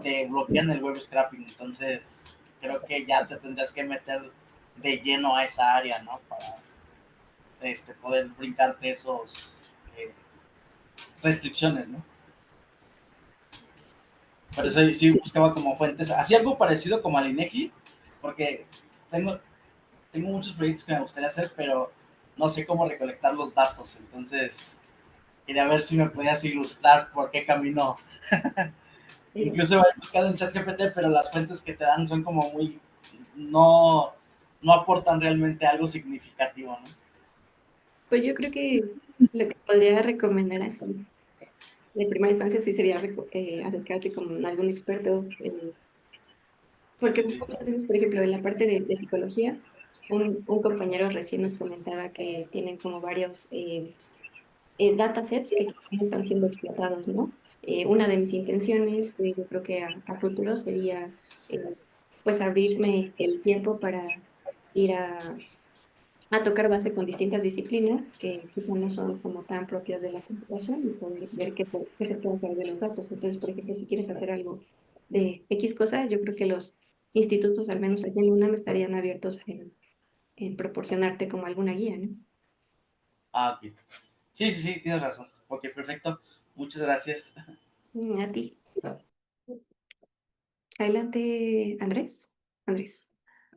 te bloquean el web scraping, entonces creo que ya te tendrías que meter de lleno a esa área, ¿no? Para poder brincarte esos restricciones, ¿no? Por Sí. eso sí buscaba como fuentes, así algo parecido como al INEGI, porque tengo, tengo muchos proyectos que me gustaría hacer, pero no sé cómo recolectar los datos, entonces quería ver si me podías ilustrar por qué camino. Eh, Incluso he buscado en ChatGPT, pero las fuentes que te dan son como muy, no, no aportan realmente algo significativo, ¿no? pues yo creo que lo que podría recomendar así de primera instancia sí sería acercarte con algún experto, Sí, porque sí, sí. muchas veces, por ejemplo, en la parte de psicología, un compañero recién nos comentaba que tienen como varios datasets que quizás no están siendo explotados, ¿no? Una de mis intenciones, yo creo que a futuro sería, eh, pues, abrirme el tiempo para ir a tocar base con distintas disciplinas que quizá no son como tan propias de la computación y poder ver qué se puede hacer de los datos. Entonces, por ejemplo, si quieres hacer algo de X cosa, yo creo que los institutos, al menos aquí en UNAM, estarían abiertos en proporcionarte como alguna guía, ¿no? Ah, ok. Sí, sí, sí, tienes razón. Ok, perfecto. Muchas gracias. A ti. Adelante, Andrés. Andrés.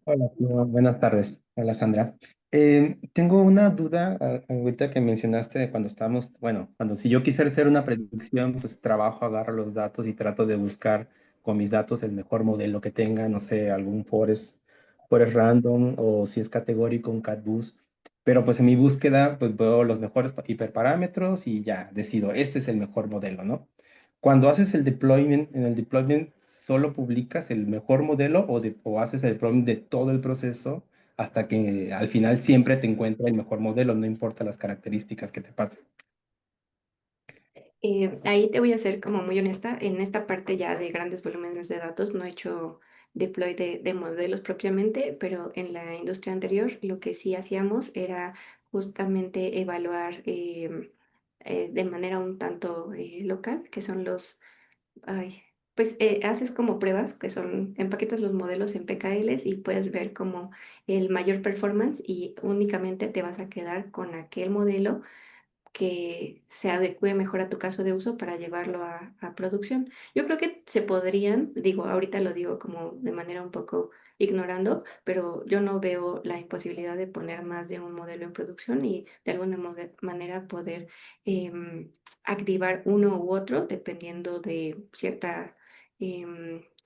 Hola, buenas tardes. Hola, Sandra. Tengo una duda ahorita que mencionaste de cuando estábamos, bueno, cuando si yo quisiera hacer una predicción, pues trabajo, agarro los datos y trato de buscar con mis datos el mejor modelo que tenga, no sé, algún forest random o si es categórico, un CatBoost. Pero pues en mi búsqueda pues veo los mejores hiperparámetros y ya decido, este es el mejor modelo, ¿no? Cuando haces el deployment, en el deployment solo publicas el mejor modelo o haces el deployment de todo el proceso hasta que al final siempre te encuentra el mejor modelo, no importa las características que te pasen. Ahí te voy a ser como muy honesta, en esta parte ya de grandes volúmenes de datos no he hecho deploy de modelos propiamente, pero en la industria anterior lo que sí hacíamos era justamente evaluar de manera un tanto local, que son ay, pues haces como pruebas, que son, empaquetas los modelos en PKLs y puedes ver como el mayor performance y únicamente te vas a quedar con aquel modelo que se adecue mejor a tu caso de uso para llevarlo a producción. Yo creo que se podrían, digo, ahorita lo digo como de manera un poco ignorando, pero yo no veo la imposibilidad de poner más de un modelo en producción y de alguna manera poder activar uno u otro dependiendo de cierta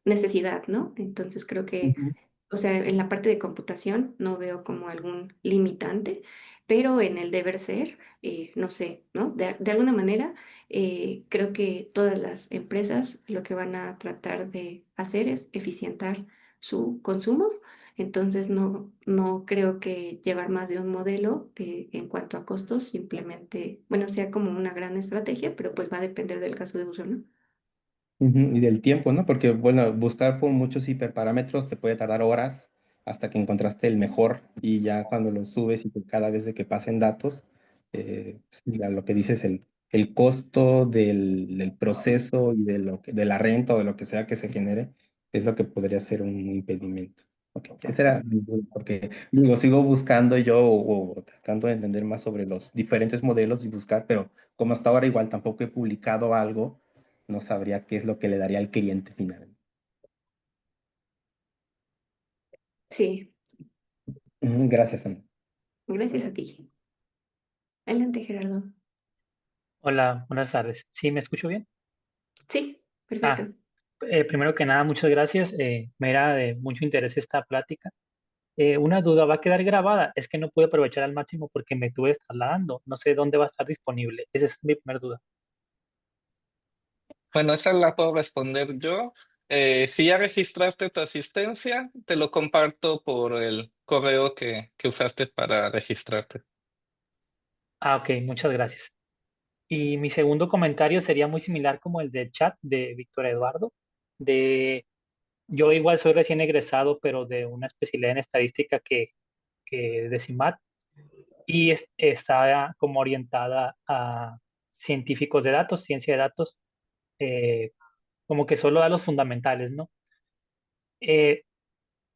necesidad, ¿no? Entonces creo que Ujú, o sea, en la parte de computación no veo como algún limitante, pero en el deber ser, no sé, ¿no? De alguna manera, creo que todas las empresas lo que van a tratar de hacer es eficientar su consumo. Entonces, no creo que llevar más de un modelo en cuanto a costos simplemente, bueno, sea como una gran estrategia, pero pues va a depender del caso de uso, ¿no? ujú. Y del tiempo, ¿no? Porque, bueno, buscar por muchos hiperparámetros te puede tardar horas hasta que encontraste el mejor y ya cuando lo subes y que cada vez de que pasen datos, pues, ya lo que dices, el costo del proceso y de la renta o de lo que sea que se genere, es lo que podría ser un impedimento. Ok, esa era mi duda, porque digo, sigo buscando yo o tratando de entender más sobre los diferentes modelos y buscar, pero como hasta ahora igual tampoco he publicado algo, no sabría qué es lo que le daría al cliente final. Sí, Gracias, Ana. gracias a ti. Adelante, Gerardo. Hola, buenas tardes. ¿Sí me escucho bien? Sí, Ah, perfecto. primero que nada, muchas gracias. Me era de mucho interés esta plática. Una duda, ¿va a quedar grabada? Es que no pude aprovechar al máximo porque me estuve trasladando. No sé dónde va a estar disponible. Esa es mi primera duda. Bueno, esa la puedo responder yo. Si ya registraste tu asistencia, te lo comparto por el correo que usaste para registrarte. Ah, ok, muchas gracias. Y mi segundo comentario sería muy similar como el del chat de Víctor Eduardo. De, yo igual soy recién egresado, pero de una especialidad en estadística que de CIMAT y está como orientada a científicos de datos, ciencia de datos, eh, como que solo da los fundamentales, ¿no? Eh,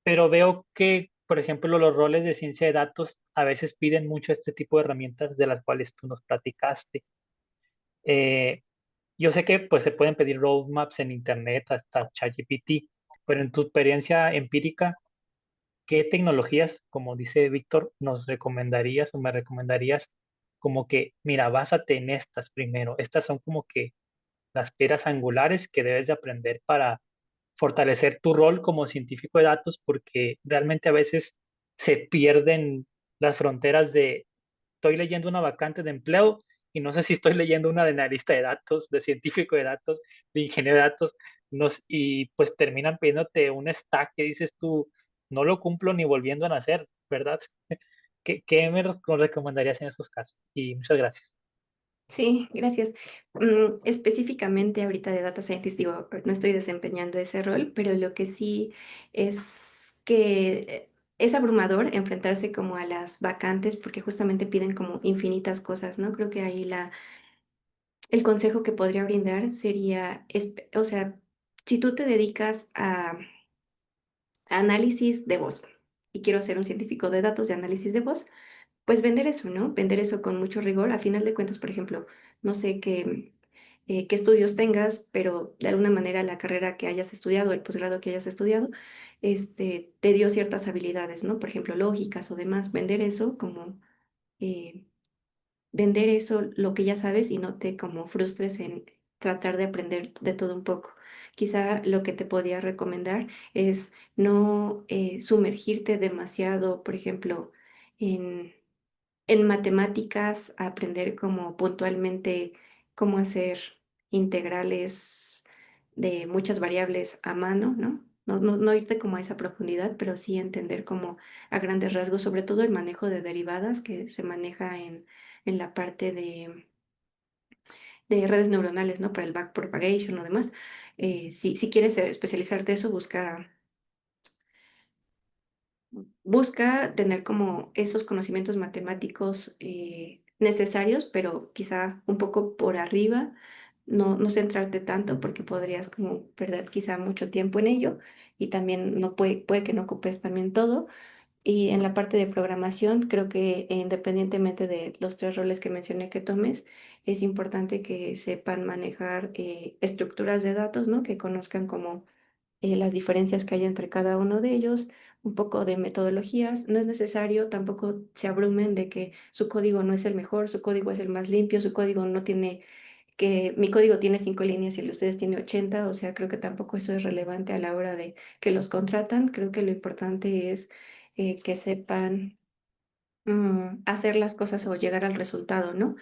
pero veo que, por ejemplo, los roles de ciencia de datos a veces piden mucho este tipo de herramientas de las cuales tú nos platicaste. Eh, yo sé que pues se pueden pedir roadmaps en internet hasta ChatGPT, pero en tu experiencia empírica, ¿qué tecnologías, como dice Víctor, nos recomendarías o me recomendarías como que, mira, básate en estas primero? Estas son como que las piedras angulares que debes de aprender para fortalecer tu rol como científico de datos, porque realmente a veces se pierden las fronteras de estoy leyendo una vacante de empleo y no sé si estoy leyendo una de analista de datos, de científico de datos, de ingeniero de datos, y pues terminan pidiéndote un stack que dices tú, no lo cumplo ni volviendo a nacer, ¿verdad? ¿Qué me recomendarías en esos casos? Y muchas gracias. Sí, gracias. Específicamente ahorita de Data Scientist, digo, no estoy desempeñando ese rol, pero lo que sí es que es abrumador enfrentarse como a las vacantes porque justamente piden como infinitas cosas, ¿no? Creo que ahí el consejo que podría brindar sería, o sea, si tú te dedicas a análisis de voz y quiero ser un científico de datos de análisis de voz, pues vender eso, ¿no? Vender eso con mucho rigor. A final de cuentas, por ejemplo, no sé qué estudios tengas, pero de alguna manera la carrera que hayas estudiado, el posgrado que hayas estudiado, te dio ciertas habilidades, ¿no? Por ejemplo, lógicas o demás. Vender eso como eh, vender eso, lo que ya sabes y no te como frustres en tratar de aprender de todo un poco. Quizá lo que te podría recomendar es no sumergirte demasiado, por ejemplo, en en matemáticas, aprender como puntualmente cómo hacer integrales de muchas variables a mano, ¿no? No irte como a esa profundidad, pero sí entender como a grandes rasgos, sobre todo el manejo de derivadas que se maneja en la parte de redes neuronales, ¿no? Para el backpropagation o demás. Si quieres especializarte eso, busca tener como esos conocimientos matemáticos necesarios, pero quizá un poco por arriba, no centrarte tanto porque podrías como perder quizá mucho tiempo en ello y también no puede que no ocupes también todo. Y en la parte de programación, creo que independientemente de los tres roles que mencioné que tomes, es importante que sepan manejar estructuras de datos, ¿no? Que conozcan como las diferencias que hay entre cada uno de ellos, un poco de metodologías. No es necesario, tampoco se abrumen de que su código no es el mejor, su código es el más limpio, su código no tiene, que mi código tiene 5 líneas y el de ustedes tiene 80, o sea, creo que tampoco eso es relevante a la hora de que los contratan. Creo que lo importante es que sepan hacer las cosas o llegar al resultado, ¿no?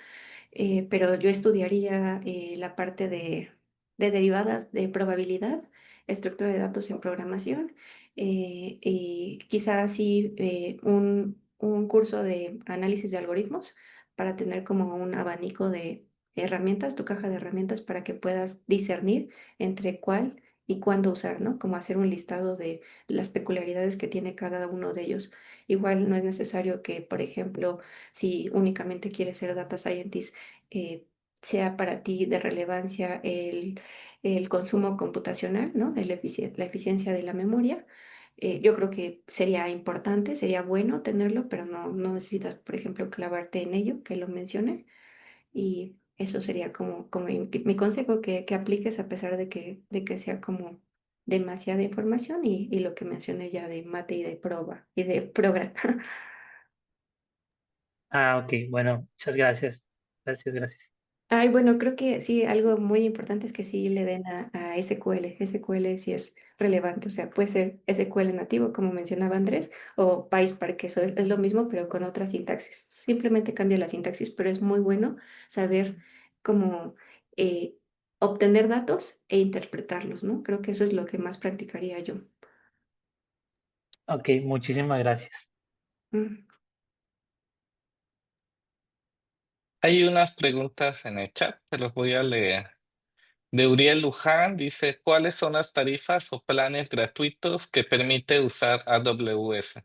Pero yo estudiaría la parte de derivadas de probabilidad, estructura de datos en programación, y quizás así un curso de análisis de algoritmos para tener como un abanico de herramientas, tu caja de herramientas para que puedas discernir entre cuál y cuándo usar, ¿no? Como hacer un listado de las peculiaridades que tiene cada uno de ellos. Igual no es necesario que, por ejemplo, si únicamente quieres ser data scientist, eh, sea para ti de relevancia el consumo computacional, ¿no? La eficiencia de la memoria. Yo creo que sería importante, sería bueno tenerlo, pero no necesitas, por ejemplo, clavarte en ello, que lo mencione. Y eso sería como mi consejo, que apliques a pesar de que sea como demasiada información y lo que mencioné ya de mate y de proba y de programa. Ah, ok, bueno, muchas gracias. Gracias, gracias. Ay, bueno, creo que sí, algo muy importante es que sí le den a SQL. SQL sí es relevante, o sea, puede ser SQL nativo, como mencionaba Andrés, o PySpark, que eso es lo mismo, pero con otra sintaxis. Simplemente cambia la sintaxis, pero es muy bueno saber cómo eh, obtener datos e interpretarlos, ¿no? Creo que eso es lo que más practicaría yo. Ok, muchísimas gracias. Mm. Hay unas preguntas en el chat, te los voy a leer. De Uriel Luján dice, ¿cuáles son las tarifas o planes gratuitos que permite usar AWS?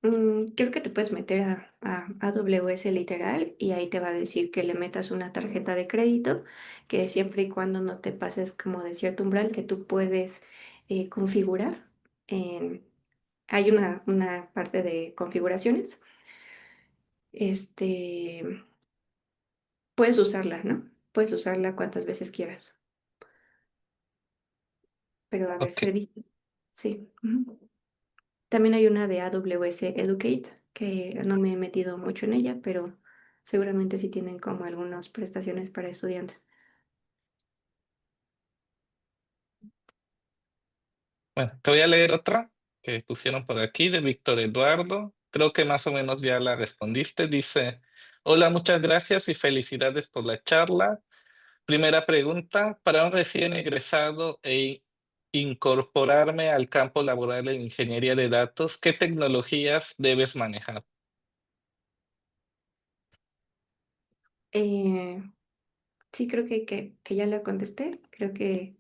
Creo que te puedes meter a AWS literal y ahí te va a decir que le metas una tarjeta de crédito, que siempre y cuando no te pases como de cierto umbral que tú puedes configurar. en- Hay una parte de configuraciones. Este, puedes usarla, ¿no? Puedes usarla cuantas veces quieras. Pero a ver, Ok, servicio. Sí. Ujú. También hay una de AWS Educate, que no me he metido mucho en ella, pero seguramente sí tienen como algunas prestaciones para estudiantes. bueno, te voy a leer otra que pusieron por aquí de Víctor Eduardo. Creo que más o menos ya la respondiste. Dice, hola, muchas gracias y felicidades por la charla. Primera pregunta, para un recién egresado e incorporarme al campo laboral en ingeniería de datos, ¿qué tecnologías debes manejar? Eh, sí, creo que ya la contesté. Creo que,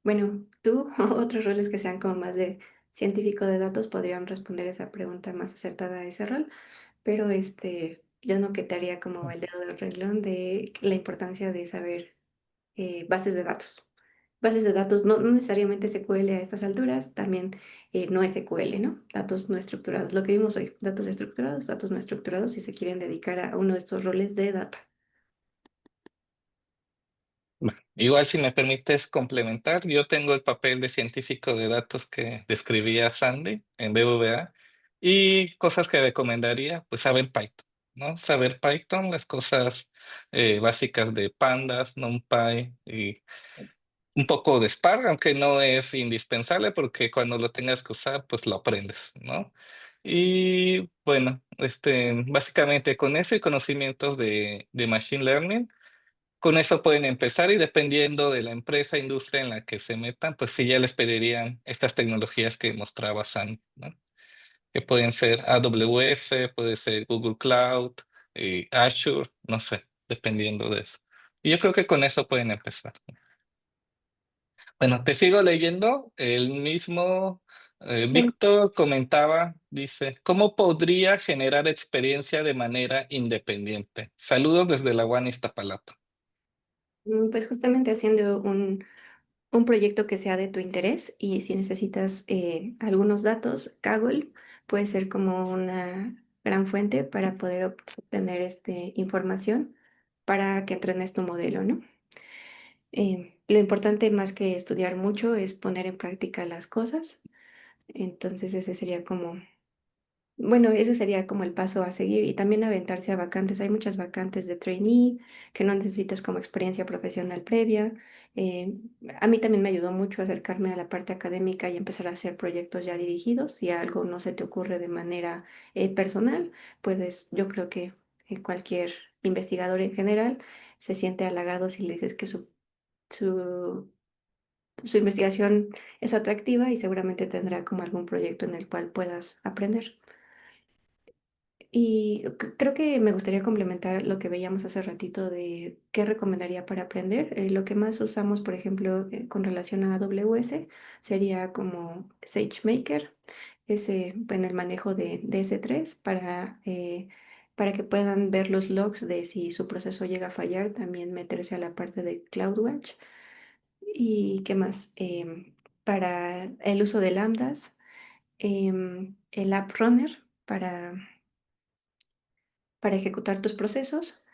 bueno, tú o otros roles que sean como más de científico de datos podrían responder esa pregunta más acertada a ese rol, pero yo no quitaría como el dedo del renglón de la importancia de saber bases de datos. Bases de datos, no necesariamente SQL a estas alturas, también no SQL, ¿no? Datos no estructurados, lo que vimos hoy, datos no estructurados, si se quieren dedicar a uno de estos roles de data. Bueno, igual si me permites complementar, yo tengo el papel de científico de datos que describía Sandy en BBVA y cosas que recomendaría, pues saber Python, ¿no? Saber Python, las cosas básicas de Pandas, NumPy y un poco de Spark, aunque no es indispensable porque cuando lo tengas que usar, pues lo aprendes, ¿no? Y bueno, básicamente con eso y conocimientos de Machine Learning, con eso pueden empezar y dependiendo de la empresa, industria en la que se metan, pues sí ya les pedirían estas tecnologías que mostraba Sam, ¿no? Que pueden ser AWS, puede ser Google Cloud, Azure, no sé, dependiendo de eso. Y yo creo que con eso pueden empezar. Bueno, te sigo leyendo. El mismo Sí. Víctor comentaba, dice, ¿cómo podría generar experiencia de manera independiente? Saludos desde la UAN Iztapalapa. Pues justamente haciendo un proyecto que sea de tu interés y si necesitas algunos datos, Kaggle puede ser como una gran fuente para poder obtener información para que entrenes tu modelo, ¿no? Lo importante más que estudiar mucho es poner en práctica las cosas. Entonces ese sería como el paso a seguir y también aventarse a vacantes. Hay muchas vacantes de trainee que no necesitas como experiencia profesional previa. Eh, a mí también me ayudó mucho acercarme a la parte académica y empezar a hacer proyectos ya dirigidos. Si algo no se te ocurre de manera personal, yo creo que cualquier investigador en general se siente halagado si le dices que su, su investigación es atractiva y seguramente tendrá como algún proyecto en el cual puedas aprender. Y creo que me gustaría complementar lo que veíamos hace ratito de qué recomendaría para aprender. Lo que más usamos, por ejemplo, con relación a AWS, sería como SageMaker, en el manejo de S3 para que puedan ver los logs de si su proceso llega a fallar, también meterse a la parte de CloudWatch. ¿Y qué más? Para el uso de lambdas, el App Runner para ejecutar tus procesos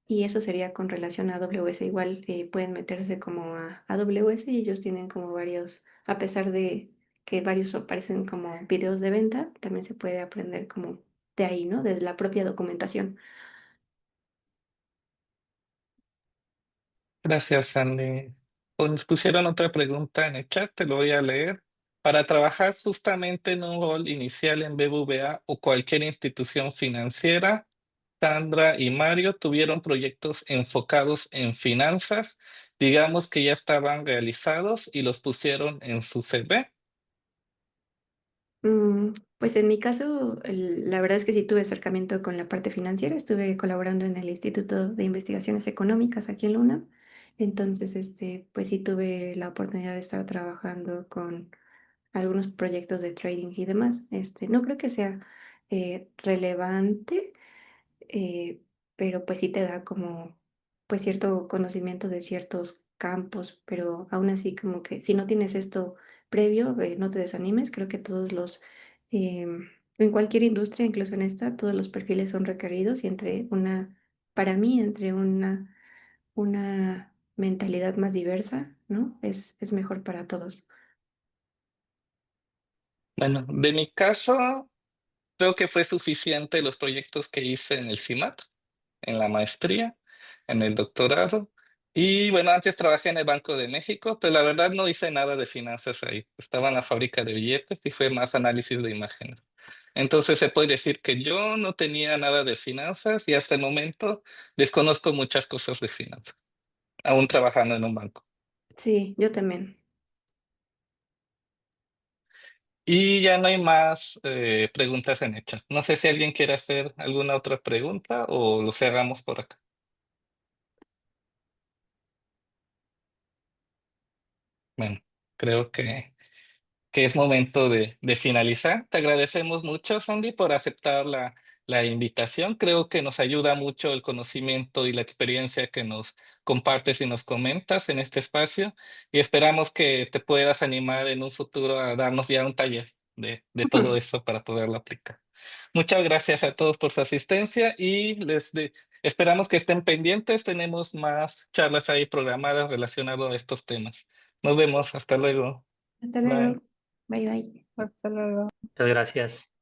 y eso sería con relación a AWS. Igual pueden meterse como a AWS y ellos tienen como varios, a pesar de que varios aparecen como videos de venta, también se puede aprender como de ahí, ¿no? Desde la propia documentación. Gracias, Sandy. Pues nos pusieron otra pregunta en el chat, te lo voy a leer. Para trabajar justamente en un rol inicial en BBVA o cualquier institución financiera, Sandra y Mario tuvieron proyectos enfocados en finanzas, digamos que ya estaban realizados y los pusieron en su CV. Pues en mi caso, la verdad es que sí tuve acercamiento con la parte financiera. Estuve colaborando en el Instituto de Investigaciones Económicas aquí en la UNAM. Entonces, pues sí tuve la oportunidad de estar trabajando con algunos proyectos de trading y demás. No creo que sea relevante, eh, pero pues sí te da como pues cierto conocimiento de ciertos campos, pero aún así como que si no tienes esto previo, no te desanimes, creo que en cualquier industria, incluso en esta, todos los perfiles son requeridos y para mí, entre una mentalidad más diversa, ¿no? Es mejor para todos. Bueno, de mi caso, creo que fue suficiente los proyectos que hice en el CIMAT, en la maestría, en el doctorado. Y bueno, antes trabajé en el Banco de México, pero la verdad no hice nada de finanzas ahí. Estaba en la fábrica de billetes y fue más análisis de imágenes. Entonces se puede decir que yo no tenía nada de finanzas y hasta el momento desconozco muchas cosas de finanzas, aún trabajando en un banco. Sí, yo también. Y ya no hay más preguntas en el chat. No sé si alguien quiere hacer alguna otra pregunta o lo cerramos por acá. Bueno, creo que es momento de finalizar. Te agradecemos mucho, Sandy, por aceptar la invitación. Creo que nos ayuda mucho el conocimiento y la experiencia que nos compartes y nos comentas en este espacio y esperamos que te puedas animar en un futuro a darnos ya un taller de todo eso para poderlo aplicar. Muchas gracias a todos por su asistencia y esperamos que estén pendientes. Tenemos más charlas ahí programadas relacionadas a estos temas. Nos vemos. Hasta luego. Hasta Bye. luego. Bye bye. Hasta luego. Muchas gracias.